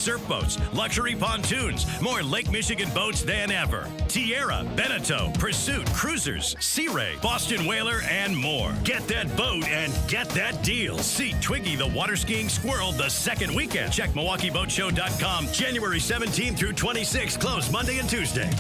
Surf boats, luxury pontoons, more Lake Michigan boats than ever. Tierra, Beneteau, Pursuit, Cruisers, Sea Ray, Boston Whaler, and more. Get that boat and get that deal. See Twiggy the water skiing squirrel the second weekend. Check MilwaukeeBoatShow.com January 17th through 26th. Closed Monday and Tuesday.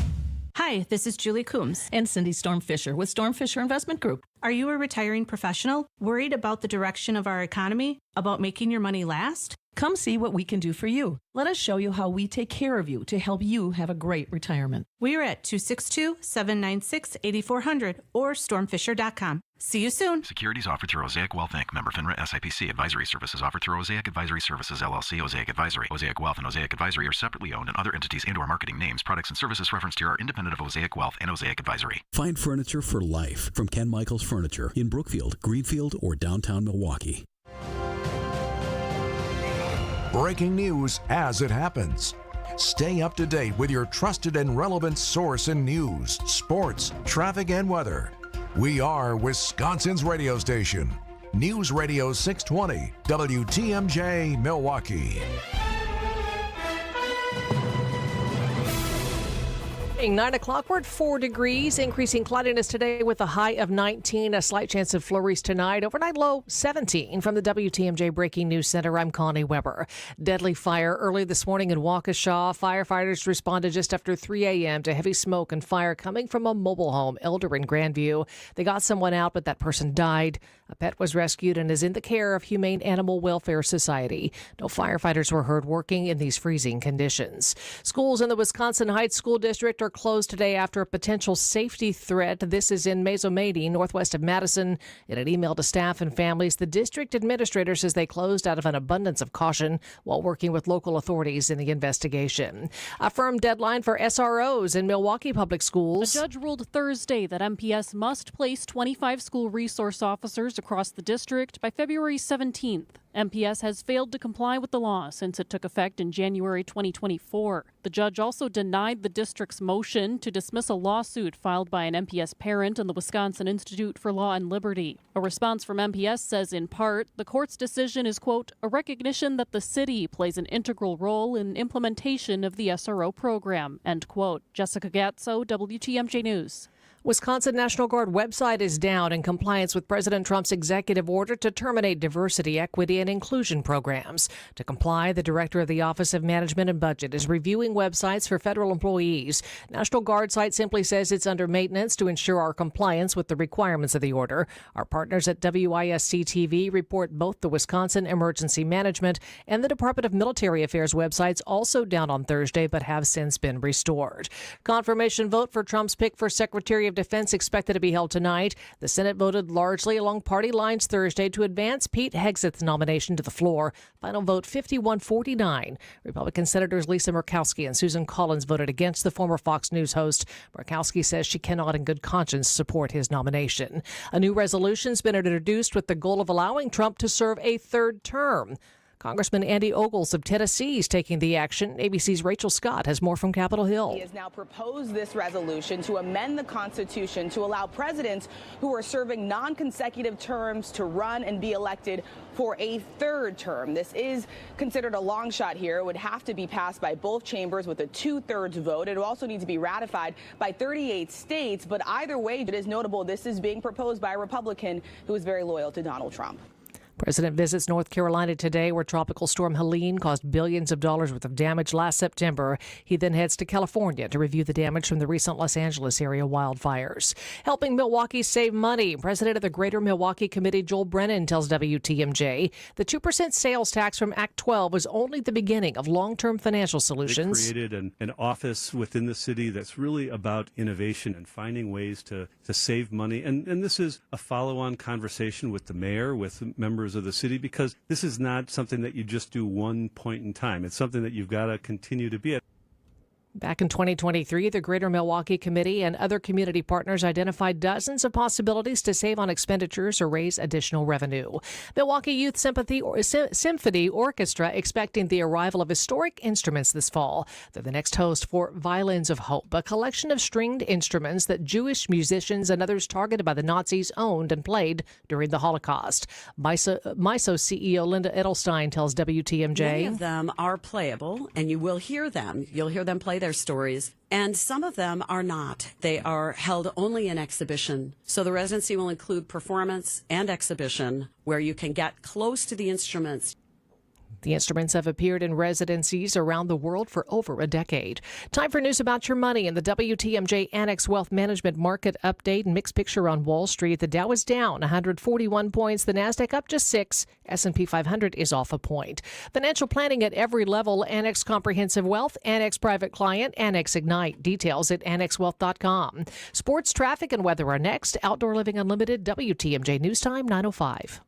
Hi, this is Julie Coombs and Cindy Stormfisher with Stormfisher Investment Group. Are you a retiring professional? Worried about the direction of our economy? About making your money last? Come see what we can do for you. Let us show you how we take care of you to help you have a great retirement. We are at 262-796-8400 or stormfisher.com. See you soon. Securities offered through Osaic Wealth Inc. Member FINRA SIPC. Advisory services offered through Osaic Advisory Services LLC. Osaic Advisory. Osaic Wealth and Osaic Advisory are separately owned, and other entities and/or marketing names, products, and services referenced here are independent of Osaic Wealth and Osaic Advisory. Find furniture for life from Ken Michaels Furniture in Brookfield, Greenfield, or downtown Milwaukee. Breaking news as it happens. Stay up to date with your trusted and relevant source in news, sports, traffic, and weather. We are Wisconsin's radio station. News Radio 620, WTMJ, Milwaukee. 9 o'clock, we're at 4 degrees, increasing cloudiness today with a high of 19, a slight chance of flurries tonight, overnight low 17. From the WTMJ Breaking News Center, I'm Connie Weber. Deadly fire early this morning in Waukesha. Firefighters responded just after 3 a.m. to heavy smoke and fire coming from a mobile home, Elder in Grandview. They got someone out, but that person died. A pet was rescued and is in the care of Humane Animal Welfare Society. No firefighters were heard working in these freezing conditions. Schools in the Wisconsin Heights School District are closed today after a potential safety threat. This is in Maizomedi, northwest of Madison. In an email to staff and families, the district administrator says they closed out of an abundance of caution while working with local authorities in the investigation. A firm deadline for SROs in Milwaukee Public Schools. A judge ruled Thursday that MPS must place 25 school resource officers across the district by February 17th. MPS has failed to comply with the law since it took effect in January 2024. The judge also denied the district's motion to dismiss a lawsuit filed by an MPS parent and the Wisconsin Institute for Law and Liberty. A response from MPS says, in part, the court's decision is, quote, a recognition that the city plays an integral role in implementation of the SRO program, end quote. Jessica Gatso, WTMJ News. Wisconsin National Guard website is down in compliance with President Trump's executive order to terminate diversity, equity, and inclusion programs. To comply, the director of the Office of Management and Budget is reviewing websites for federal employees. National Guard site simply says it's under maintenance to ensure our compliance with the requirements of the order. Our partners at WISC-TV report both the Wisconsin Emergency Management and the Department of Military Affairs websites also down on Thursday but have since been restored. Confirmation vote for Trump's pick for Secretary of Defense expected to be held tonight. The Senate voted largely along party lines Thursday to advance Pete Hegseth's nomination to the floor. Final vote 51-49. Republican Senators Lisa Murkowski and Susan Collins voted against the former Fox News host. Murkowski says she cannot in good conscience support his nomination. A new resolution's been introduced with the goal of allowing Trump to serve a third term. Congressman Andy Ogles of Tennessee is taking the action. ABC's Rachel Scott has more from Capitol Hill. He has now proposed this resolution to amend the Constitution to allow presidents who are serving non-consecutive terms to run and be elected for a third term. This is considered a long shot here. It would have to be passed by both chambers with a 2/3 vote. It would also need to be ratified by 38 states. But either way, it is notable this is being proposed by a Republican who is very loyal to Donald Trump. President visits North Carolina today, where Tropical Storm Helene caused billions of dollars worth of damage last September. He then heads to California to review the damage from the recent Los Angeles area wildfires. Helping Milwaukee save money, President of the Greater Milwaukee Committee Joel Brennan tells WTMJ the 2% sales tax from Act 12 was only the beginning of long-term financial solutions. They created an office within the city that's really about innovation and finding ways to save money. And this is a follow-on conversation with the mayor, with members of the city, because this is not something that you just do one point in time. It's something that you've got to continue to be at. Back in 2023, the Greater Milwaukee Committee and other community partners identified dozens of possibilities to save on expenditures or raise additional revenue. Milwaukee Youth Symphony Orchestra expecting the arrival of historic instruments this fall. They're the next host for Violins of Hope, a collection of stringed instruments that Jewish musicians and others targeted by the Nazis owned and played during the Holocaust. MISO CEO Linda Edelstein tells WTMJ. Many of them are playable, and you will hear them. You'll hear them play their stories, and some of them are not. They are held only in exhibition. So the residency will include performance and exhibition where you can get close to the instruments. The instruments have appeared in residencies around the world for over a decade. Time for news about your money and the WTMJ Annex Wealth Management Market Update and mixed picture on Wall Street. The Dow is down 141 points. The Nasdaq up just 6. S&P 500 is off a point. Financial planning at every level. Annex Comprehensive Wealth, Annex Private Client, Annex Ignite. Details at annexwealth.com. Sports, traffic, and weather are next. Outdoor Living Unlimited, WTMJ News Time 9:05.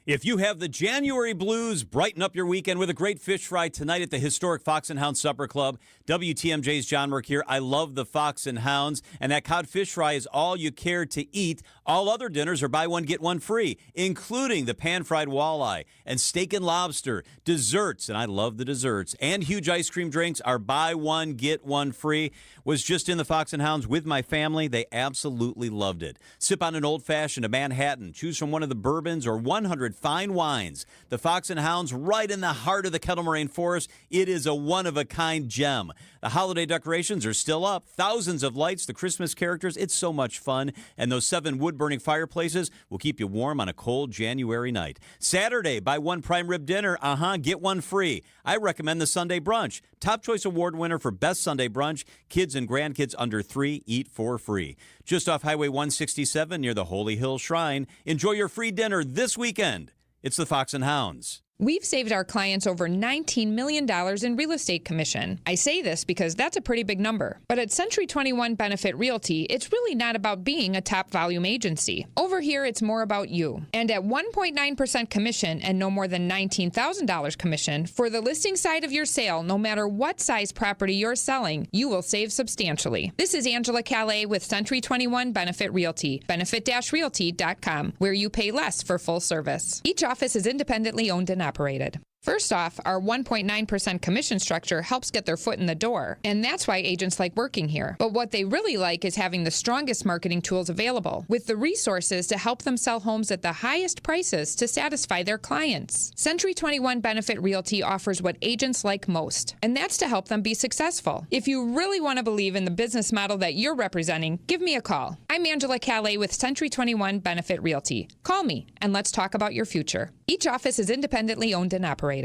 If you have the January blues, brighten up your weekend with a great fish fry tonight at the historic Fox and Hound Supper Club. WTMJ's John Merck here. I love the Fox and Hounds, and that cod fish fry is all you care to eat. All other dinners are buy one, get one free, including the pan-fried walleye and steak and lobster. Desserts, and I love the desserts, and huge ice cream drinks are buy one, get one free. Was just in the Fox and Hounds with my family. They absolutely loved it. Sip on an old-fashioned, a Manhattan. Choose from one of the bourbons or 100 fine wines. The Fox and Hounds, right in the heart of the Kettle Moraine Forest. It is a one-of-a-kind gem. The holiday decorations are still up. Thousands of lights, the Christmas characters. It's so much fun. And those 7 wood-burning fireplaces will keep you warm on a cold January night. Saturday, buy one prime rib dinner. Get one free. I recommend the Sunday brunch. Top Choice Award winner for Best Sunday Brunch. Kids and grandkids under 3 eat for free. Just off Highway 167 near the Holy Hill Shrine. Enjoy your free dinner this weekend. It's the Fox and Hounds. We've saved our clients over $19 million in real estate commission. I say this because that's a pretty big number. But at Century 21 Benefit Realty, it's really not about being a top volume agency. Over here, it's more about you. And at 1.9% commission and no more than $19,000 commission for the listing side of your sale, no matter what size property you're selling, you will save substantially. This is Angela Calais with Century 21 Benefit Realty, benefit-realty.com, where you pay less for full service. Each office is independently owned and operated. First off, our 1.9% commission structure helps get their foot in the door, and that's why agents like working here. But what they really like is having the strongest marketing tools available, with the resources to help them sell homes at the highest prices to satisfy their clients. Century 21 Benefit Realty offers what agents like most, and that's to help them be successful. If you really want to believe in the business model that you're representing, give me a call. I'm Angela Calais with Century 21 Benefit Realty. Call me, and let's talk about your future. Each office is independently owned and operated.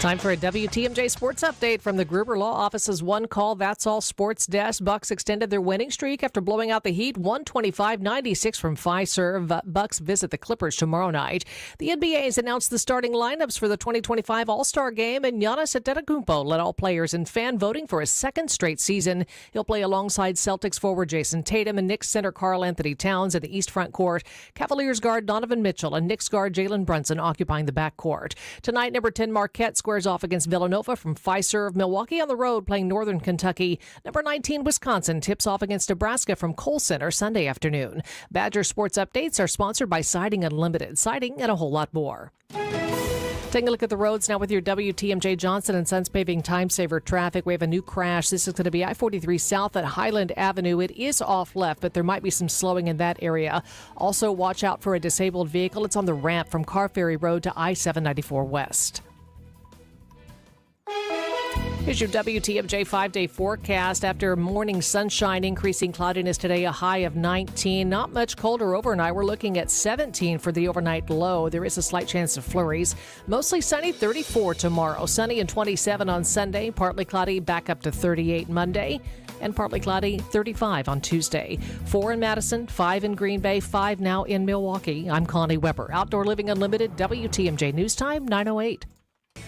Time for a WTMJ Sports Update from the Gruber Law Office's One Call That's All Sports Desk. Bucks extended their winning streak after blowing out the Heat 125-96 from Fiserv. Bucks visit the Clippers tomorrow night. The NBA has announced the starting lineups for the 2025 All-Star Game, and Giannis Antetokounmpo led all players in fan voting for a second straight season. He'll play alongside Celtics forward Jason Tatum and Knicks center Karl Anthony Towns in the East front court. Cavaliers guard Donovan Mitchell and Knicks guard Jalen Brunson occupying the back court. Tonight, number 10 Marquette squares off against Villanova from Fiserv. Milwaukee on the road playing Northern Kentucky. Number 19 Wisconsin tips off against Nebraska from Kohl Center Sunday afternoon. Badger Sports Updates are sponsored by Siding Unlimited. Siding and a whole lot more. Taking a look at the roads now with your WTMJ Johnson & Sons Paving Time Saver traffic. We have a new crash. This is going to be I-43 south at Highland Avenue. It is off left, but there might be some slowing in that area. Also, watch out for a disabled vehicle. It's on the ramp from Car Ferry Road to I-794 west. Here's your WTMJ 5-day forecast. After morning sunshine, increasing cloudiness today, a high of 19. Not much colder overnight. We're looking at 17 for the overnight low. There is a slight chance of flurries. Mostly sunny, 34 tomorrow. Sunny and 27 on Sunday. Partly cloudy, back up to 38 Monday. And partly cloudy, 35 on Tuesday. 4 in Madison, 5 in Green Bay, 5 now in Milwaukee. I'm Connie Weber. Outdoor Living Unlimited, WTMJ News Time, 9:08.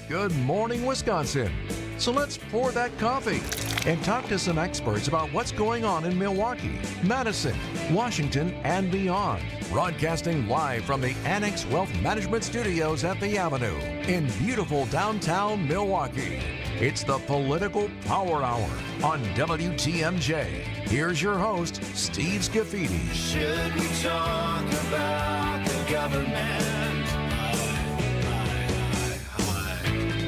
Good morning, Wisconsin. So let's pour that coffee and talk to some experts about what's going on in Milwaukee, Madison, Washington, and beyond. Broadcasting live from the Annex Wealth Management Studios at the Avenue in beautiful downtown Milwaukee. It's the Political Power Hour on WTMJ. Here's your host, Steve Scaffidi. Should we talk about the government?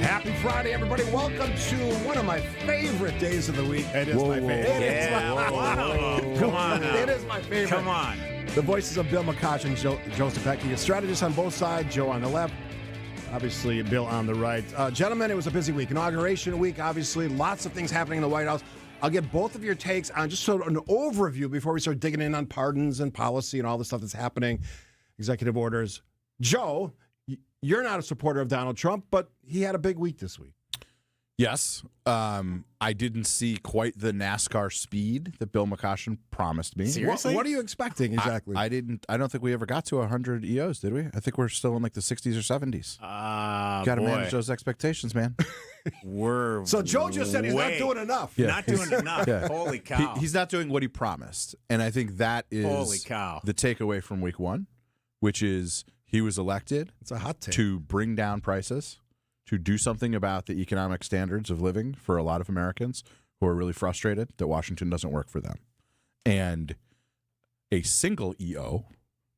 Happy Friday, everybody. Welcome to one of my favorite days of the week. It is my favorite. Come on now. It is my favorite. Come on. The voices of Bill McCosh and Joseph Pecky. Strategists on both sides, Joe on the left. Obviously, Bill on the right. Gentlemen, it was a busy week. Inauguration week, obviously. Lots of things happening in the White House. I'll get both of your takes on just sort of an overview before we start digging in on pardons and policy and all the stuff that's happening, executive orders. Joe, you're not a supporter of Donald Trump, but he had a big week this week. Yes. I didn't see quite the NASCAR speed that Bill McCoshen promised me. Seriously? What are you expecting exactly? I don't think we ever got to 100 EOs, did we? I think we're still in like the 60s or 70s. Got to manage those expectations, man. So Joe just said he's not doing enough. Yeah. Not doing enough. Yeah. Holy cow. He's not doing what he promised. And I think that is Holy cow. the takeaway from week one, which is he was elected It's a hot take. to bring down prices, to do something about the economic standards of living for a lot of Americans who are really frustrated that Washington doesn't work for them. And a single EO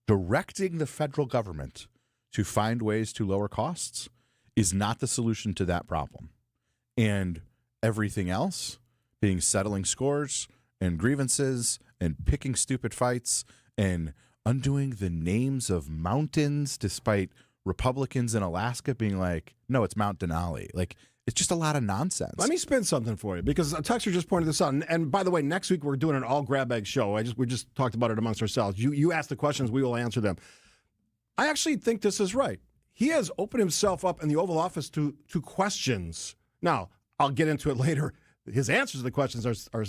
directing the federal government to find ways to lower costs is not the solution to that problem. And everything else, being settling scores and grievances and picking stupid fights and undoing the names of mountains despite Republicans in Alaska being like, no, it's Mount Denali. Like, it's just a lot of nonsense. Let me spin something for you because a texter just pointed this out. And by the way, next week we're doing an all grab bag show. We just talked about it amongst ourselves. You ask the questions, we will answer them. I actually think this is right. He has opened himself up in the Oval Office to questions. Now, I'll get into it later. His answers to the questions are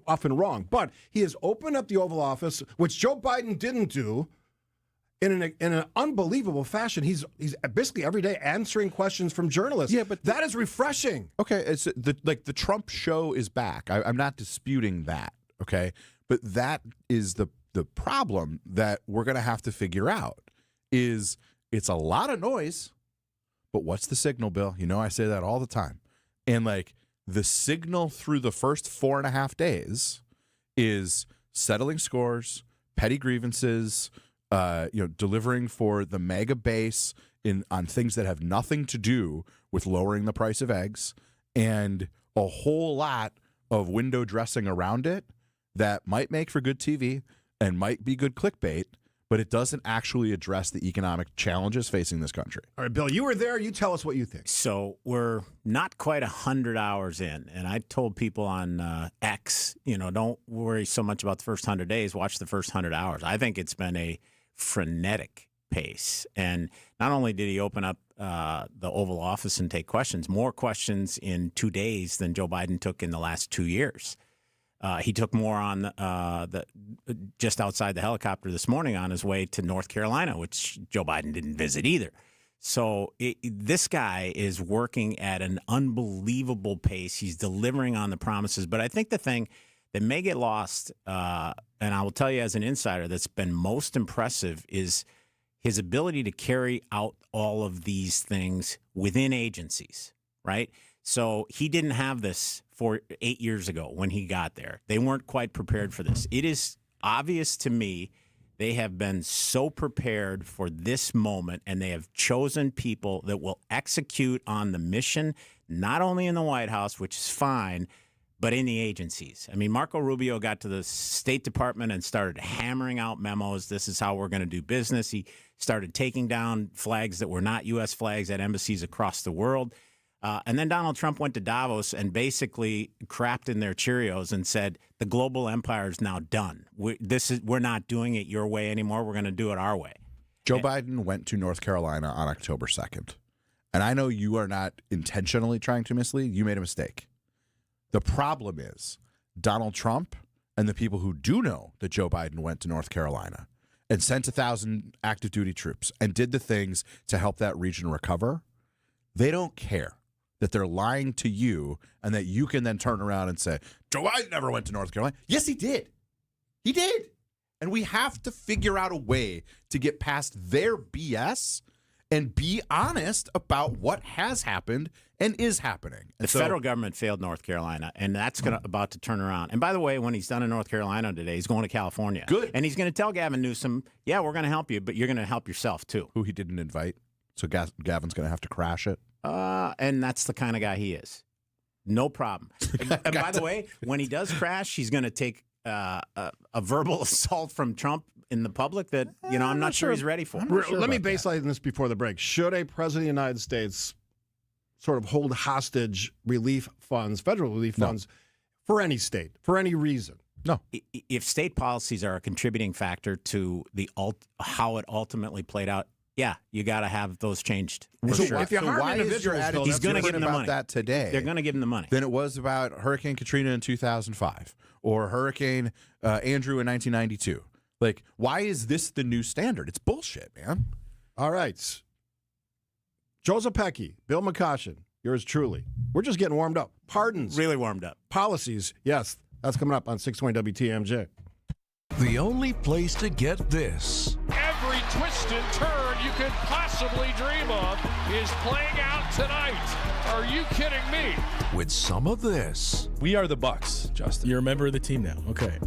often wrong, but he has opened up the Oval Office, which Joe Biden didn't do, in an unbelievable fashion. He's basically every day answering questions from journalists. Yeah, but that is refreshing. Okay, it's the Trump show is back. I'm not disputing that. Okay, but that is the problem that we're going to have to figure out. Is it's a lot of noise, but what's the signal, Bill? You know I say that all the time, and like the signal through the first 4.5 days is settling scores, petty grievances. Delivering for the mega base on things that have nothing to do with lowering the price of eggs, and a whole lot of window dressing around it that might make for good TV and might be good clickbait, but it doesn't actually address the economic challenges facing this country. All right, Bill, you were there. You tell us what you think. So we're not quite 100 hours in, and I told people on X, don't worry so much about the first 100 days. Watch the first 100 hours. I think it's been a frenetic pace. And not only did he open up the Oval Office and take questions, more questions in 2 days than Joe Biden took in the last 2 years. He took more on the just outside the helicopter this morning on his way to North Carolina, which Joe Biden didn't visit either. So this guy is working at an unbelievable pace. He's delivering on the promises. But I think the thing that may get lost, and I will tell you as an insider, that's been most impressive is his ability to carry out all of these things within agencies, right? So he didn't have this 8 years ago when he got there. They weren't quite prepared for this. It is obvious to me they have been so prepared for this moment, and they have chosen people that will execute on the mission, not only in the White House, which is fine, but in the agencies. I mean, Marco Rubio got to the State Department and started hammering out memos. This is how we're going to do business. He started taking down flags that were not U.S. flags at embassies across the world. And then Donald Trump went to Davos and basically crapped in their Cheerios and said, the global empire is now done. We're not doing it your way anymore. We're going to do it our way. Joe Biden went to North Carolina on October 2nd. And I know you are not intentionally trying to mislead. You made a mistake. The problem is Donald Trump and the people who do know that Joe Biden went to North Carolina and sent 1,000 active duty troops and did the things to help that region recover, they don't care that they're lying to you and that you can then turn around and say, Joe Biden never went to North Carolina. Yes, he did. He did. And we have to figure out a way to get past their BS and be honest about what has happened and is happening. And the federal government failed North Carolina, and that's about to turn around. And by the way, when he's done in North Carolina today, he's going to California. Good. And he's going to tell Gavin Newsom, yeah, we're going to help you, but you're going to help yourself too. Who he didn't invite. So Gavin's going to have to crash it. And that's the kind of guy he is. No problem. And by the way, when he does crash, he's going to take a verbal assault from Trump in the public that, I'm not sure he's ready for. Let me baseline this before the break. Should a president of the United States sort of hold hostage relief funds, federal relief funds, for any state, for any reason? No. If state policies are a contributing factor to how it ultimately played out, yeah, you got to have those changed. So sure. if you're harming individuals, he's going to give them the about money. that today. They're going to give him the money. Than it was about Hurricane Katrina in 2005 or Hurricane Andrew in 1992. Like, why is this the new standard? It's bullshit, man. All right. Joseph Pecky, Bill McCoshen, yours truly. We're just getting warmed up. Pardons. Really warmed up. Policies. Yes, that's coming up on 620 WTMJ. The only place to get this. Every twist and turn you could possibly dream of is playing out tonight. Are you kidding me? With some of this. We are the Bucks, Justin. You're a member of the team now. Okay.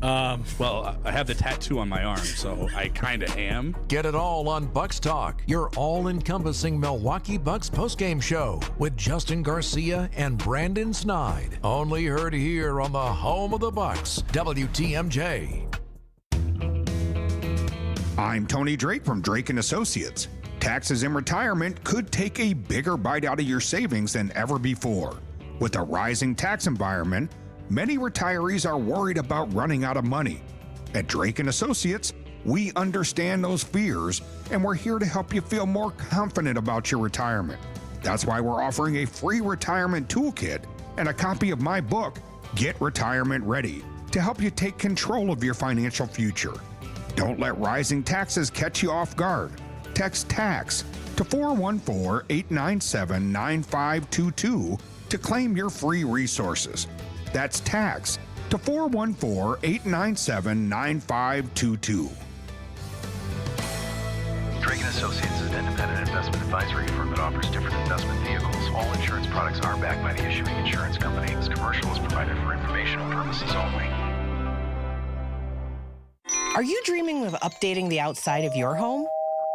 Well, I have the tattoo on my arm, so I kind of am. Get it all on Bucks Talk, your all-encompassing Milwaukee Bucks postgame show with Justin Garcia and Brandon Snide. Only heard here on the home of the Bucks, WTMJ. I'm Tony Drake from Drake & Associates. Taxes in retirement could take a bigger bite out of your savings than ever before. With a rising tax environment, many retirees are worried about running out of money. At Drake & Associates, we understand those fears, and we're here to help you feel more confident about your retirement. That's why we're offering a free retirement toolkit and a copy of my book, Get Retirement Ready, to help you take control of your financial future. Don't let rising taxes catch you off guard. Text TAX to 414-897-9522 to claim your free resources. That's TAX to 414-897-9522. Drake & Associates is an independent investment advisory firm that offers different investment vehicles. All insurance products are backed by the issuing insurance company. This commercial is provided for informational purposes only. Are you dreaming of updating the outside of your home?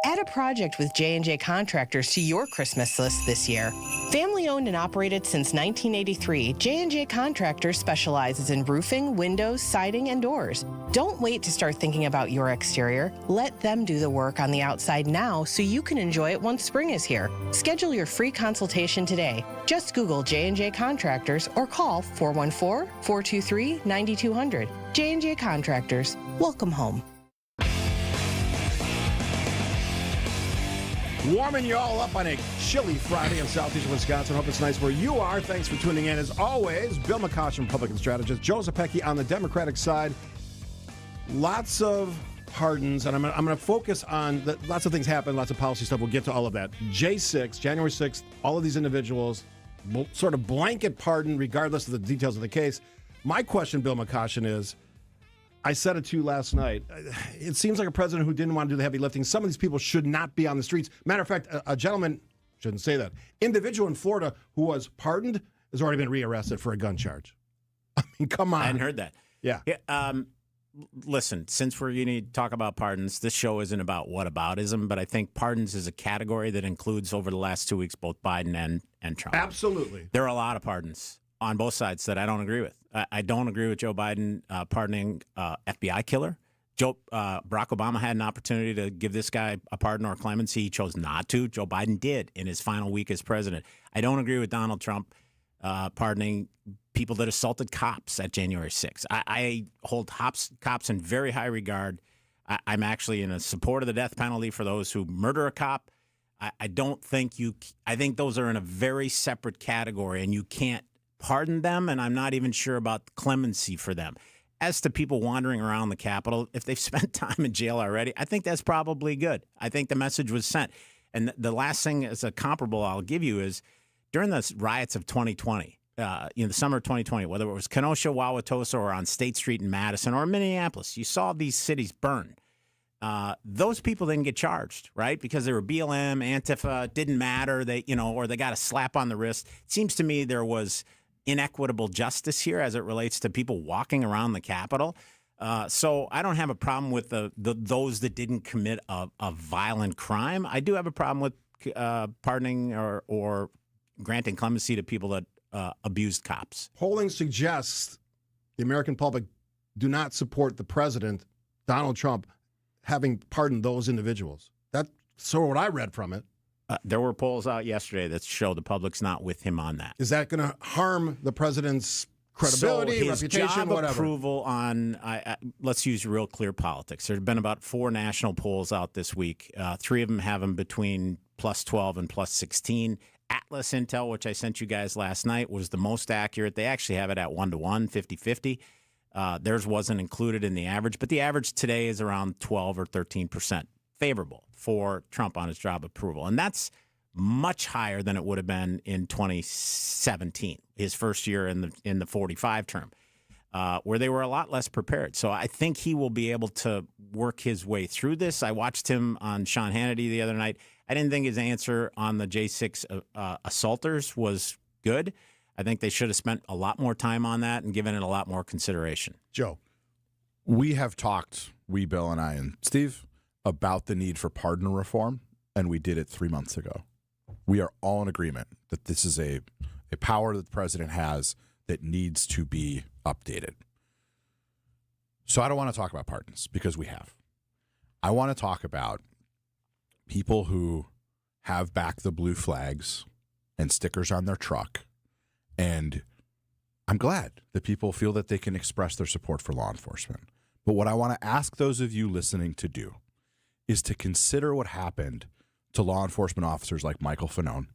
Add a project with J&J Contractors to your Christmas list this year. Family owned and operated since 1983, J&J Contractors specializes in roofing, windows, siding, and doors. Don't wait to start thinking about your exterior. Let them do the work on the outside now so you can enjoy it once spring is here. Schedule your free consultation today. Just Google J&J Contractors or call 414-423-9200. J&J Contractors. Welcome home. Warming you all up on a chilly Friday in southeastern Wisconsin. Hope it's nice where you are. Thanks for tuning in. As always, Bill McCoshen, Republican strategist. Joseph Pecky on the Democratic side. Lots of pardons, and I'm going to focus on lots of things happen, lots of policy stuff. We'll get to all of that. J6, January 6th, all of these individuals, sort of blanket pardon regardless of the details of the case. My question, Bill McCoshen, is, I said it to you last night. It seems like a president who didn't want to do the heavy lifting. Some of these people should not be on the streets. Matter of fact, a gentleman, shouldn't say that, individual in Florida who was pardoned has already been rearrested for a gun charge. I mean, come on. I hadn't heard that. Yeah. Listen, since we're going to talk about pardons, this show isn't about whataboutism, but I think pardons is a category that includes, over the last 2 weeks, both Biden and Trump. Absolutely. There are a lot of pardons on both sides that I don't agree with. I don't agree with Joe Biden pardoning FBI killer. Barack Obama had an opportunity to give this guy a pardon or clemency. He chose not to. Joe Biden did in his final week as president. I don't agree with Donald Trump pardoning people that assaulted cops at January 6th. I hold cops in very high regard. I'm actually in a support of the death penalty for those who murder a cop. I don't think I think those are in a very separate category, and you can't pardon them, and I'm not even sure about clemency for them. As to people wandering around the Capitol, if they've spent time in jail already, I think that's probably good. I think the message was sent. And the last thing as a comparable I'll give you is during the riots of 2020, the summer of 2020, whether it was Kenosha, Wauwatosa, or on State Street in Madison or Minneapolis, you saw these cities burn. Those people didn't get charged, right? Because they were BLM, Antifa, didn't matter. Or they got a slap on the wrist. It seems to me there was inequitable justice here as it relates to people walking around the Capitol. So I don't have a problem with those that didn't commit a violent crime. I do have a problem with pardoning or granting clemency to people that abused cops. Polling suggests the American public do not support the president, Donald Trump, having pardoned those individuals. That's sort of what I read from it. There were polls out yesterday that show the public's not with him on that. Is that going to harm the president's credibility, his reputation, job whatever? Approval on, let's use real clear politics. There have been about 4 national polls out this week. 3 of them have him between plus 12 and plus 16. Atlas Intel, which I sent you guys last night, was the most accurate. They actually have it at 1-to-1, 50-50. Theirs wasn't included in the average, but the average today is around 12 or 13% favorable for Trump on his job approval. And that's much higher than it would have been in 2017, his first year in the 45 term, where they were a lot less prepared. So I think he will be able to work his way through this. I watched him on Sean Hannity the other night. I didn't think his answer on the J6 assaulters was good. I think they should have spent a lot more time on that and given it a lot more consideration. Joe. We have talked, Bill and I and Steve, about the need for pardon reform, and we did it 3 months ago. We are all in agreement that this is a power that the president has that needs to be updated. So I don't want to talk about pardons because we have. I want to talk about people who have back the blue flags and stickers on their truck. And I'm glad that people feel that they can express their support for law enforcement. But what I want to ask those of you listening to do is to consider what happened to law enforcement officers like Michael Fanone,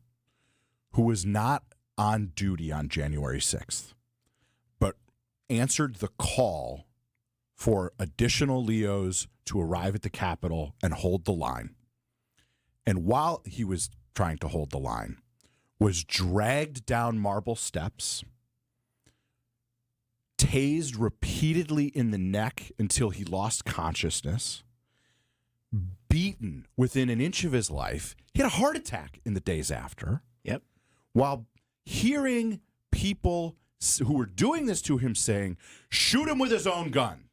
who was not on duty on January 6th, but answered the call for additional Leos to arrive at the Capitol and hold the line. And while he was trying to hold the line, was dragged down marble steps, tased repeatedly in the neck until he lost consciousness, beaten within an inch of his life. He had a heart attack in the days after. Yep. While hearing people who were doing this to him saying, shoot him with his own gun.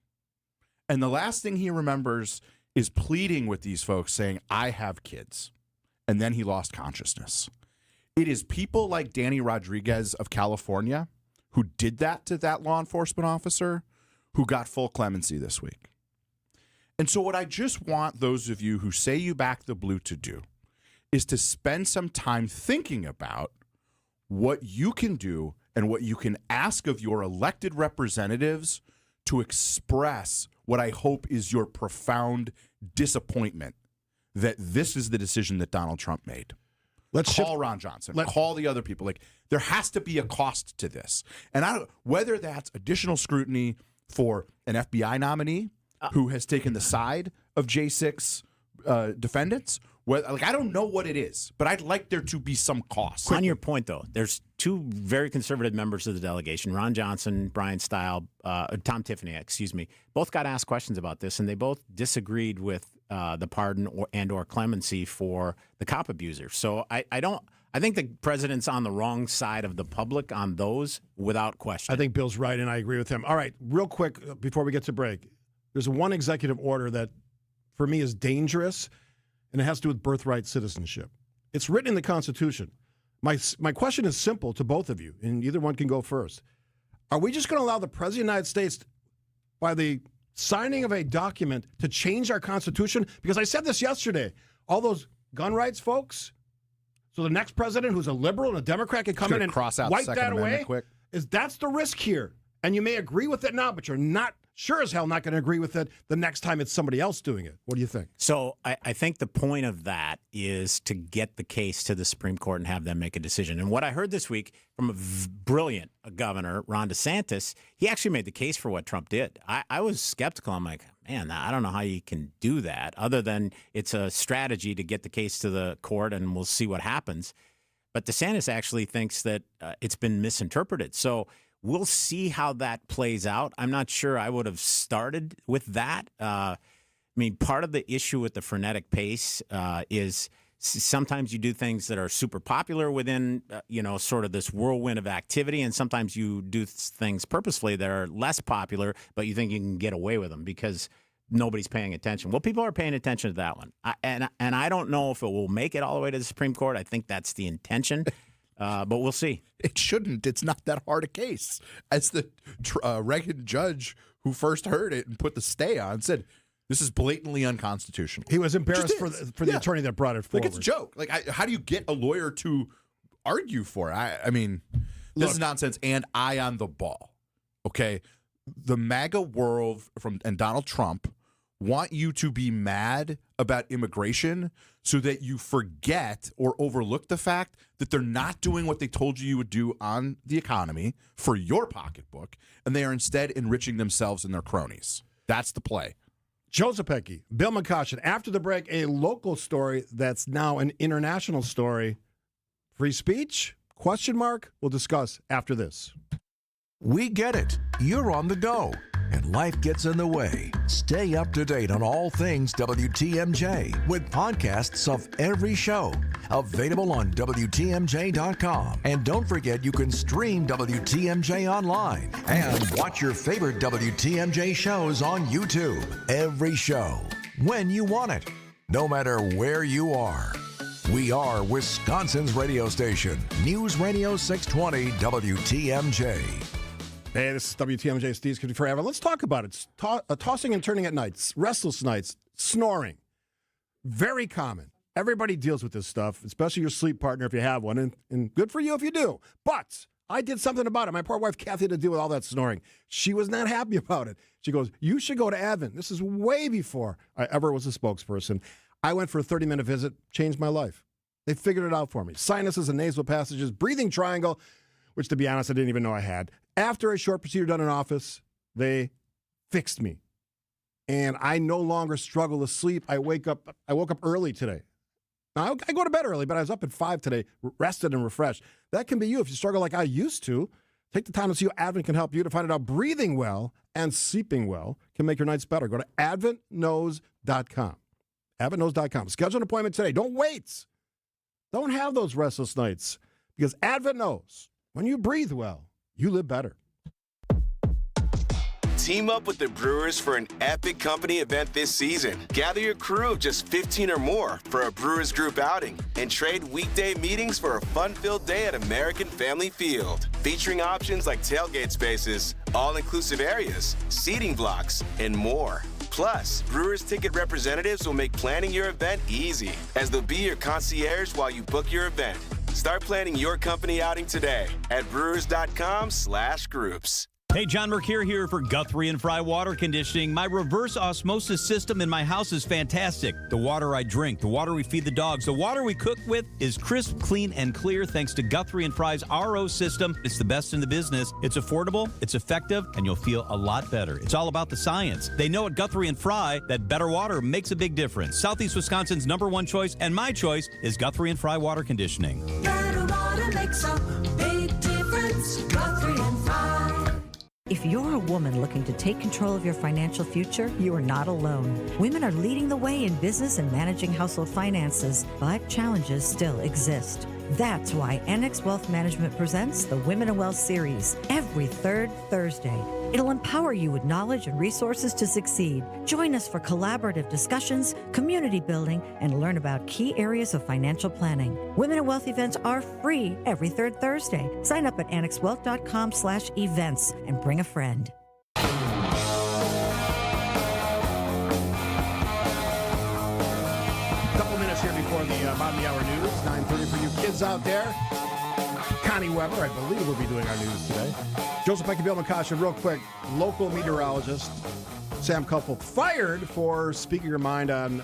And the last thing he remembers is pleading with these folks saying, I have kids. And then he lost consciousness. It is people like Danny Rodriguez of California who did that to that law enforcement officer who got full clemency this week. And so what I just want those of you who say you back the blue to do is to spend some time thinking about what you can do and what you can ask of your elected representatives to express what I hope is your profound disappointment that this is the decision that Donald Trump made. Let's call Ron Johnson. Call the other people. Like, there has to be a cost to this. And whether that's additional scrutiny for an FBI nominee who has taken the side of J6 defendants, I don't know what it is, but I'd like there to be some cost. On your point, though, there's 2 very conservative members of the delegation, Ron Johnson, Brian Stile, Tom Tiffany, both got asked questions about this, and they both disagreed with the pardon or clemency for the cop abusers. So I think the president's on the wrong side of the public on those without question. I think Bill's right, and I agree with him. All right, real quick before we get to break, there's one executive order that, for me, is dangerous, and it has to do with birthright citizenship. It's written in the Constitution. My question is simple to both of you, and either one can go first. Are we just going to allow the President of the United States, by the signing of a document, to change our Constitution? Because I said this yesterday. All those gun rights folks, so the next president who's a liberal and a Democrat can come in and wipe that away? That's the risk here. And you may agree with it now, but you're not sure as hell not going to agree with it the next time it's somebody else doing it. What do you think? So I think the point of that is to get the case to the Supreme Court and have them make a decision. And what I heard this week from a brilliant governor, Ron DeSantis, he actually made the case for what Trump did. I was skeptical. I'm like, man, I don't know how you can do that other than it's a strategy to get the case to the court and we'll see what happens. But DeSantis actually thinks that it's been misinterpreted. So we'll see how that plays out. I'm not sure I would have started with that. I mean, part of the issue with the frenetic pace is sometimes you do things that are super popular within, sort of this whirlwind of activity, and sometimes you do things purposefully that are less popular, but you think you can get away with them because nobody's paying attention. Well, people are paying attention to that one. And I don't know if it will make it all the way to the Supreme Court. I think that's the intention, but we'll see. It shouldn't. It's not that hard a case. As the Reagan judge who first heard it and put the stay on said, this is blatantly unconstitutional. He was embarrassed for the attorney that brought it forward. Like, it's a joke. Like, how do you get a lawyer to argue for it? I mean, this is nonsense, and eye on the ball, okay? The MAGA world and Donald Trump want you to be mad about immigration so that you forget or overlook the fact that they're not doing what they told you would do on the economy for your pocketbook, and they are instead enriching themselves and their cronies. That's the play. Joe Zepecki, Bill McCoshen. After the break, a local story that's now an international story. Free speech? Question mark? We'll discuss after this. We get it. You're on the go, and life gets in the way. Stay up to date on all things WTMJ with podcasts of every show. Available on WTMJ.com. And don't forget you can stream WTMJ online and watch your favorite WTMJ shows on YouTube. Every show, when you want it, no matter where you are. We are Wisconsin's radio station, News Radio 620 WTMJ. Hey, this is WTMJ, Steve's Could Be Forever. Let's talk about it. Tossing and turning at nights, restless nights, snoring. Very common. Everybody deals with this stuff, especially your sleep partner if you have one, and good for you if you do. But I did something about it. My poor wife, Kathy, had to deal with all that snoring. She was not happy about it. She goes, you should go to Advent. This is way before I ever was a spokesperson. I went for a 30-minute visit, changed my life. They figured it out for me. Sinuses and nasal passages, breathing triangle, which, to be honest, I didn't even know I had. After a short procedure done in office, they fixed me. And I no longer struggle to sleep. I woke up early today. Now, I go to bed early, but I was up at 5 today, rested and refreshed. That can be you. If you struggle like I used to, take the time to see how Advent can help you to find out breathing well and sleeping well can make your nights better. Go to adventknows.com. adventknows.com. Schedule an appointment today. Don't wait. Don't have those restless nights because Advent knows when you breathe well, you live better. Team up with the Brewers for an epic company event this season. Gather your crew of just 15 or more for a Brewers group outing and trade weekday meetings for a fun-filled day at American Family Field. Featuring options like tailgate spaces, all-inclusive areas, seating blocks, and more. Plus, Brewers ticket representatives will make planning your event easy, as they'll be your concierge while you book your event. Start planning your company outing today at brewers.com/groups. Hey, John Mercure here for Guthrie and Fry Water Conditioning. My reverse osmosis system in my house is fantastic. The water I drink, the water we feed the dogs, the water we cook with is crisp, clean, and clear thanks to Guthrie and Fry's RO system. It's the best in the business. It's affordable, it's effective, and you'll feel a lot better. It's all about the science. They know at Guthrie and Fry that better water makes a big difference. Southeast Wisconsin's #1 choice and my choice is Guthrie and Fry Water Conditioning. Better water makes a big difference. Guthrie and Fry. If you're a woman looking to take control of your financial future, you are not alone. Women are leading the way in business and managing household finances, but challenges still exist. That's why Annex Wealth Management presents the Women of Wealth series every third Thursday. It'll empower you with knowledge and resources to succeed. Join us for collaborative discussions, community building, and learn about key areas of financial planning. Women of Wealth events are free every third Thursday. Sign up at annexwealth.com/events and bring a friend. Couple minutes here before the bottom of the hour news. 9:30 for you kids out there. Connie Weber, I believe, will be doing our news today. Joseph Becky, Bill McCoshen, real quick. Local meteorologist Sam Kuffel fired for speaking your mind on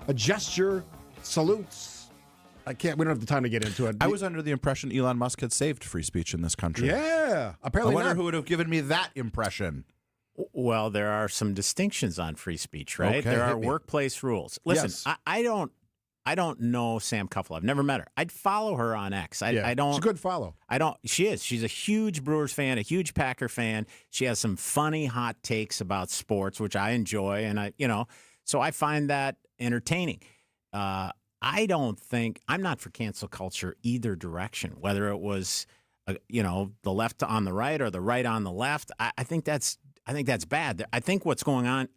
a gesture, salutes. We don't have the time to get into it. I was under the impression Elon Musk had saved free speech in this country. Yeah, apparently I wonder not. who would have given me that impression. Well, there are some distinctions on free speech, right? Okay, there are hit me. workplace rules. Listen, Yes. I don't I don't know Sam Cuffle. I've never met her. I'd follow her on X. I don't. It's a good follow. I don't. She is. She's a huge Brewers fan, a huge Packer fan. She has some funny hot takes about sports, which I enjoy, and so I find that entertaining. I don't think I'm not for cancel culture either direction, whether it was the left on the right or the right on the left. I think that's bad. I think what's going on.